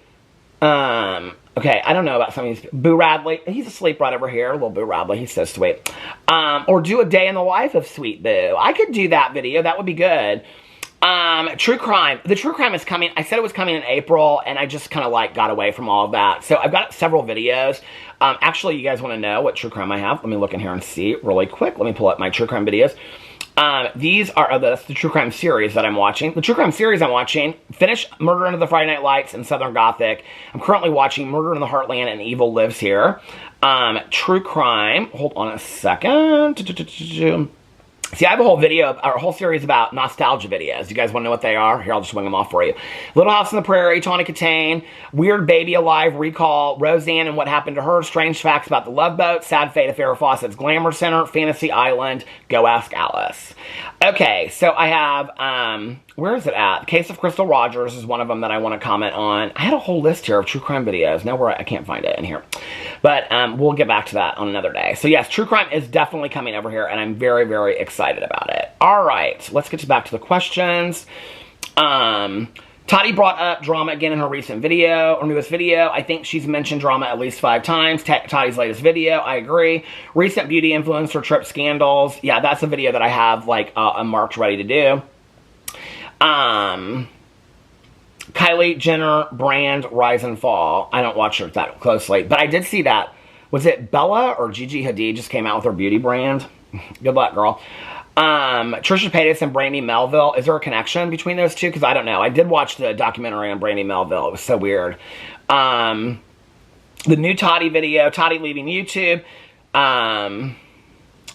Okay, I don't know about some of these. Boo Radley, he's asleep right over here. Little Boo Radley, he's so sweet. Or do a day in the life of Sweet Boo. I could do that video. That would be good. True crime. The true crime is coming. I said it was coming in April, and I just kind of like got away from all of that. So I've got several videos. Actually, you guys want to know what true crime I have? Let me look in here and see really quick. Let me pull up my true crime videos. These are, that's the true crime series that I'm watching. The true crime series I'm watching, finished Murder Under the Friday Night Lights and Southern Gothic. I'm currently watching Murder in the Heartland and Evil Lives Here. True crime, hold on a second. See, I have a whole video, or a whole series about nostalgia videos. You guys want to know what they are? Here, I'll just swing them off for you. Little House on the Prairie, Tawny Katane, Weird Baby Alive, Recall, Roseanne and What Happened to Her, Strange Facts About the Love Boat, Sad Fate of Farrah Fawcett's Glamour Center, Fantasy Island, Go Ask Alice. Okay, so I have, where is it at? Case of Crystal Rogers is one of them that I want to comment on. I had a whole list here of true crime videos. Now I can't find it in here. But we'll get back to that on another day. So yes, true crime is definitely coming over here, and I'm very, very excited about it. All right, let's get back to the questions. Toddy brought up drama again in her recent video, or newest video. I think she's mentioned drama at least 5 times. Toddy's latest video, I agree. Recent beauty influencer trip scandals. Yeah, that's a video that I have like marked ready to do. Kylie Jenner brand rise and fall. I don't watch her that closely, but I did see that. Was it Bella or Gigi Hadid just came out with her beauty brand? Good luck, girl. Trisha Paytas and Brandy Melville. Is there a connection between those two? Because I don't know. I did watch the documentary on Brandy Melville. It was so weird. The new Toddy video. Toddy leaving YouTube.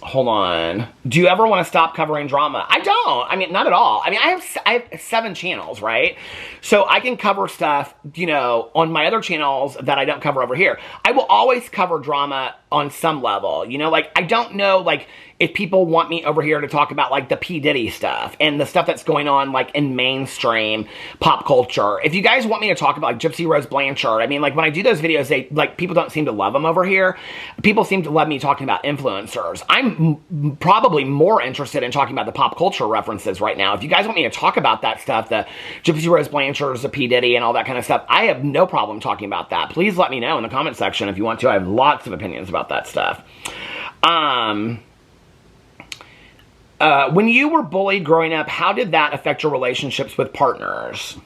Hold on. Do you ever want to stop covering drama? I don't. I mean, not at all. I mean, I have 7 channels, right? So I can cover stuff, you know, on my other channels that I don't cover over here. I will always cover drama on some level. You know, like, I don't know, like, if people want me over here to talk about like the P. Diddy stuff and the stuff that's going on like in mainstream pop culture. If you guys want me to talk about like Gypsy Rose Blanchard, I mean, like when I do those videos, they like people don't seem to love them over here. People seem to love me talking about influencers. I'm probably more interested in talking about the pop culture references right now. If you guys want me to talk about that stuff, the Gypsy Rose Blanchards, the P. Diddy and all that kind of stuff, I have no problem talking about that. Please let me know in the comment section if you want to. I have lots of opinions about that stuff. When you were bullied growing up, how did that affect your relationships with partners?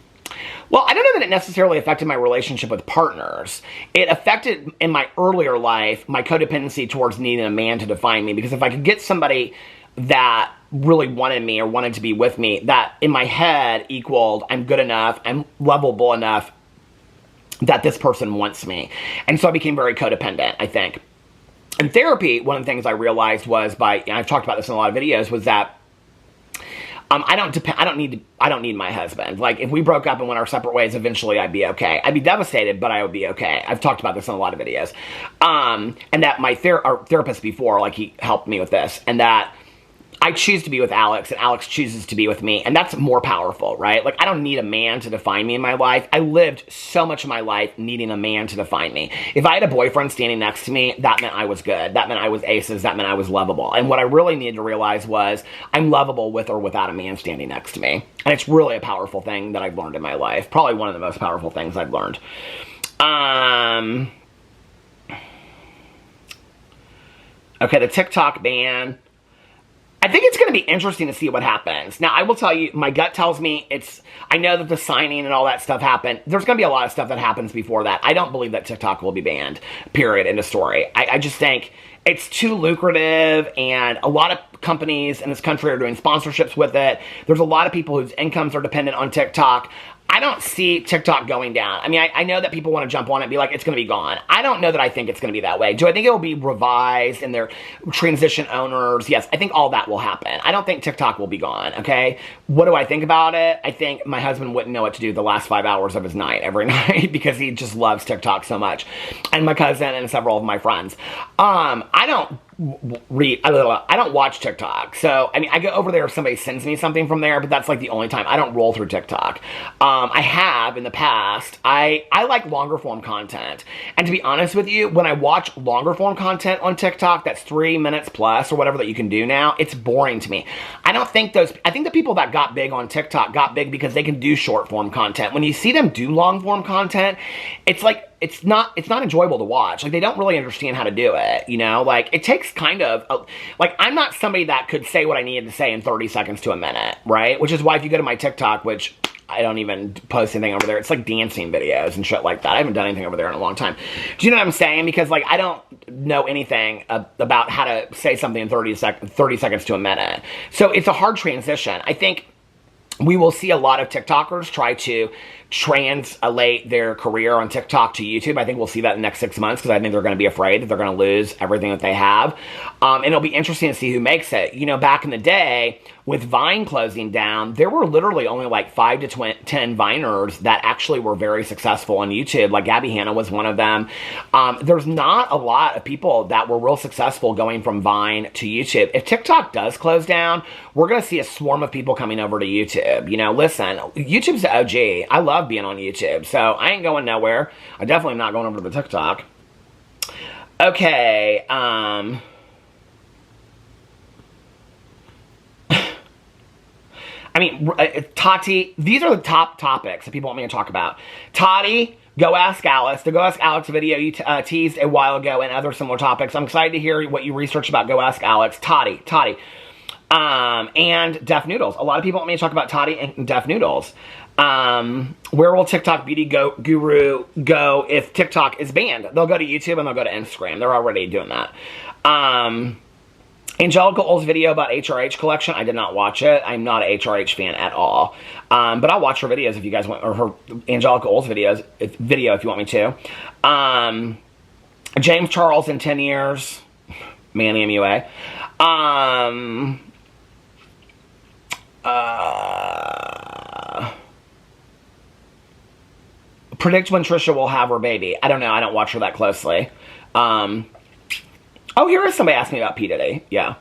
Well, I don't know that it necessarily affected my relationship with partners. It affected, in my earlier life, my codependency towards needing a man to define me. Because if I could get somebody that really wanted me or wanted to be with me, that in my head equaled, I'm good enough, I'm lovable enough, that this person wants me. And so I became very codependent, I think. In therapy, one of the things I realized was and I've talked about this in a lot of videos, was that I don't need my husband. Like, if we broke up and went our separate ways, eventually I'd be okay. I'd be devastated, but I would be okay. I've talked about this in a lot of videos. And that my therapist before, like, he helped me with this, and that I choose to be with Alex, and Alex chooses to be with me, and that's more powerful, right? Like, I don't need a man to define me in my life. I lived so much of my life needing a man to define me. If I had a boyfriend standing next to me, that meant I was good. That meant I was aces. That meant I was lovable. And what I really needed to realize was I'm lovable with or without a man standing next to me. And it's really a powerful thing that I've learned in my life. Probably one of the most powerful things I've learned. Okay, the TikTok ban. I think it's going to be interesting to see what happens. Now, I will tell you, my gut tells me I know that the signing and all that stuff happened. There's going to be a lot of stuff that happens before that. I don't believe that TikTok will be banned, period, end of story. I just think it's too lucrative, and a lot of companies in this country are doing sponsorships with it. There's a lot of people whose incomes are dependent on TikTok. I don't see TikTok going down. I mean, I know that people want to jump on it and be like, it's going to be gone. I don't know that I think it's going to be that way. Do I think it will be revised and their transition owners? Yes, I think all that will happen. I don't think TikTok will be gone, okay? What do I think about it? I think my husband wouldn't know what to do the last 5 hours of his night every night because he just loves TikTok so much. And my cousin and several of my friends. I don't watch TikTok. So, I mean, I go over there if somebody sends me something from there, but that's like the only time. I don't roll through TikTok. I have in the past. I like longer form content. And to be honest with you, when I watch longer form content on TikTok, that's 3 minutes plus or whatever that you can do now, it's boring to me. I think the people that got big on TikTok got big because they can do short form content. When you see them do long form content, it's like, it's not enjoyable to watch. Like, they don't really understand how to do it, you know? Like, it takes kind of, like, I'm not somebody that could say what I needed to say in 30 seconds to a minute, right? Which is why if you go to my TikTok, which I don't even post anything over there, it's like dancing videos and shit like that. I haven't done anything over there in a long time. Do you know what I'm saying? Because, like, I don't know anything about how to say something in 30 seconds to a minute. So it's a hard transition. I think we will see a lot of TikTokers try to translate their career on TikTok to YouTube. I think we'll see that in the next 6 months because I think they're going to be afraid that they're going to lose everything that they have. And it'll be interesting to see who makes it. You know, back in the day, with Vine closing down, there were literally only like 5 to 10 Viners that actually were very successful on YouTube. Like Gabby Hanna was one of them. There's not a lot of people that were real successful going from Vine to YouTube. If TikTok does close down, we're going to see a swarm of people coming over to YouTube. You know, listen, YouTube's the OG. I love being on YouTube, so I ain't going nowhere. I definitely am not going over to the TikTok. Okay, I mean, Tati, these are the top topics that people want me to talk about. Tati, Go Ask Alice. The Go Ask Alex video you teased a while ago and other similar topics. I'm excited to hear what you researched about Go Ask Alex. Tati. And Deaf Noodles. A lot of people want me to talk about Tati and Deaf Noodles. Where will TikTok beauty guru go if TikTok is banned? They'll go to YouTube and they'll go to Instagram. They're already doing that. Angelica Old's video about HRH collection, I did not watch it. I'm not an HRH fan at all. But I'll watch her videos if you guys want, or her Angelica Old's video if you want me to. James Charles in 10 years. Manny MUA. Predict when Trisha will have her baby. I don't know. I don't watch her that closely. Oh, here is somebody asking me about P. Diddy. Yeah.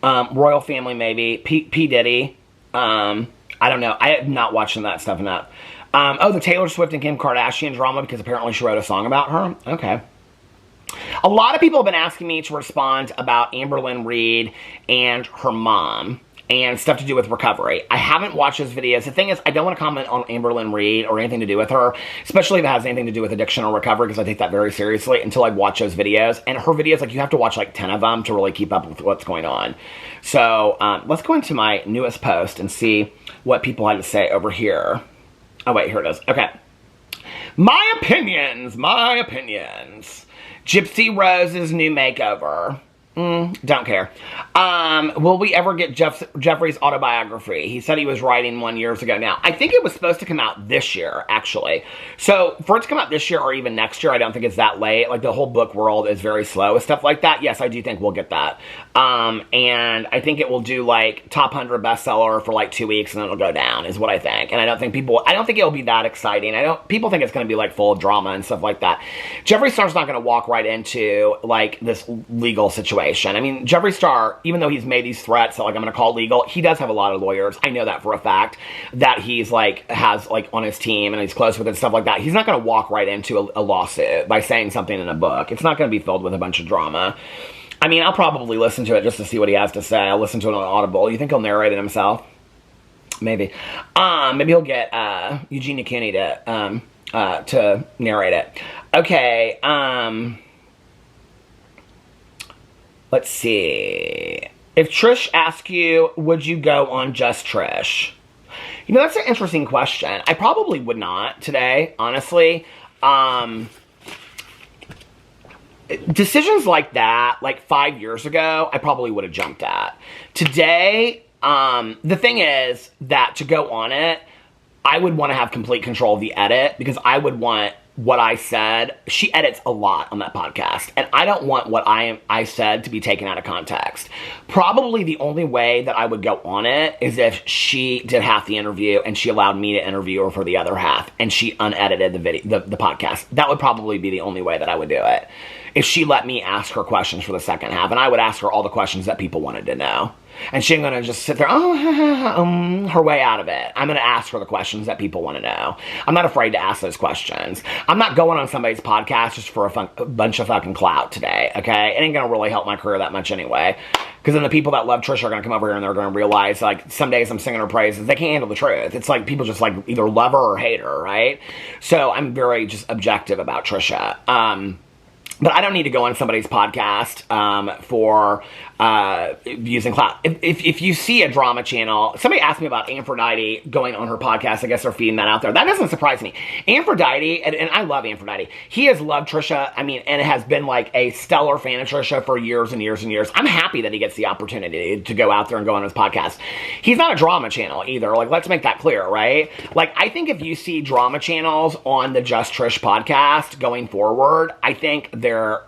Royal Family, maybe. P. Diddy. I don't know. I have not watched that stuff enough. The Taylor Swift and Kim Kardashian drama, because apparently she wrote a song about her. Okay. A lot of people have been asking me to respond about Amberlynn Reid and her mom and stuff to do with recovery. I haven't watched those videos. The thing is, I don't want to comment on Amberlynn Reid or anything to do with her, especially if it has anything to do with addiction or recovery, because I take that very seriously, until I watch those videos. And her videos, like, you have to watch like 10 of them to really keep up with what's going on. So let's go into my newest post and see what people had to say over here. Oh, wait, here it is. Okay. My opinions. Gypsy Rose's new makeover. Don't care. Will we ever get Jeffrey's autobiography? He said he was writing one years ago now. I think it was supposed to come out this year, actually. So, for it to come out this year or even next year, I don't think it's that late. Like, the whole book world is very slow with stuff like that. Yes, I do think we'll get that. And I think it will do, like, top 100 bestseller for, like, 2 weeks, and then it'll go down, is what I think. And I don't think it'll be that exciting. People think it's going to be, like, full of drama and stuff like that. Jeffree Star's not going to walk right into, like, this legal situation. I mean, Jeffree Star, even though he's made these threats that, like, I'm going to call legal, he does have a lot of lawyers. I know that for a fact, that he's, like, has, like, on his team and he's close with it and stuff like that. He's not going to walk right into a lawsuit by saying something in a book. It's not going to be filled with a bunch of drama. I mean, I'll probably listen to it just to see what he has to say. I'll listen to it on Audible. You think he'll narrate it himself? Maybe. Maybe he'll get Eugenia Kinney to narrate it. Okay, let's see. If Trish asked you, would you go on Just Trish? You know, that's an interesting question. I probably would not today, honestly. Decisions like that, like 5 years ago, I probably would have jumped at. Today, the thing is that to go on it, I would want to have complete control of the edit, because I would want what I said. She edits a lot on that podcast, and I don't want what I said to be taken out of context. Probably the only way that I would go on it is if she did half the interview and she allowed me to interview her for the other half, and she unedited the podcast. That would probably be the only way that I would do it. If she let me ask her questions for the second half, and I would ask her all the questions that people wanted to know. And she's going to just sit there, her way out of it. I'm going to ask her the questions that people want to know. I'm not afraid to ask those questions. I'm not going on somebody's podcast just for a bunch of fucking clout today, okay? It ain't going to really help my career that much anyway. Because then the people that love Trisha are going to come over here and they're going to realize, like, some days I'm singing her praises. They can't handle the truth. It's like people just, like, either love her or hate her, right? So I'm very just objective about Trisha. But I don't need to go on somebody's podcast for using clout. If you see a drama channel, somebody asked me about Aphrodite going on her podcast. I guess they're feeding that out there. That doesn't surprise me. Aphrodite, and I love Aphrodite. He has loved Trisha, I mean, and has been like a stellar fan of Trisha for years and years and years. I'm happy that he gets the opportunity to go out there and go on his podcast. He's not a drama channel either. Like, let's make that clear, right? Like, I think if you see drama channels on the Just Trish podcast going forward, I think they're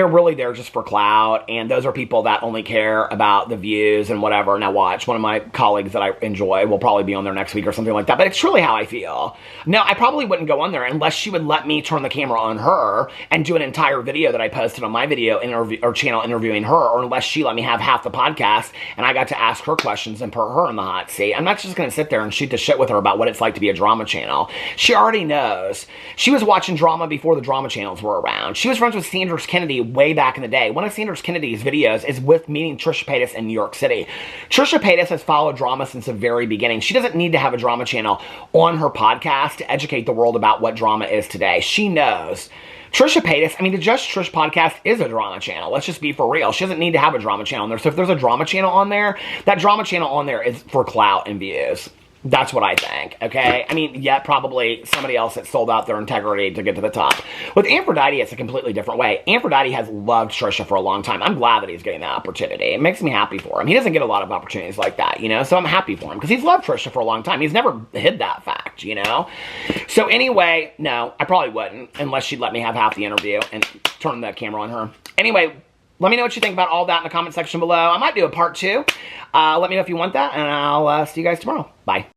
really there just for clout, and those are people that only care about the views and whatever. Now watch, one of my colleagues that I enjoy will probably be on there next week or something like that, but it's truly how I feel. No, I probably wouldn't go on there unless she would let me turn the camera on her and do an entire video that I posted on my video channel interviewing her, or unless she let me have half the podcast and I got to ask her questions and put her in the hot seat. I'm not just going to sit there and shoot the shit with her about what it's like to be a drama channel. She already knows. She was watching drama before the drama channels were around. She was friends with Sanders Kennedy way back in the day. One of Sanders Kennedy's videos is with meeting Trisha Paytas in New York City. Trisha Paytas has followed drama since the very beginning. She doesn't need to have a drama channel on her podcast to educate the world about what drama is today. She knows. Trisha Paytas, I mean, the Just Trish podcast is a drama channel. Let's just be for real. She doesn't need to have a drama channel on there. So if there's a drama channel on there, that drama channel on there is for clout and views. That's what I think, okay? I mean, yeah, probably somebody else that sold out their integrity to get to the top. With Aphrodite, it's a completely different way. Aphrodite has loved Trisha for a long time. I'm glad that he's getting that opportunity. It makes me happy for him. He doesn't get a lot of opportunities like that, you know? So I'm happy for him because he's loved Trisha for a long time. He's never hid that fact, you know? So anyway, no, I probably wouldn't unless she'd let me have half the interview and turn the camera on her. Anyway, let me know what you think about all that in the comment section below. I might do a part 2. Let me know if you want that, and I'll see you guys tomorrow. Bye.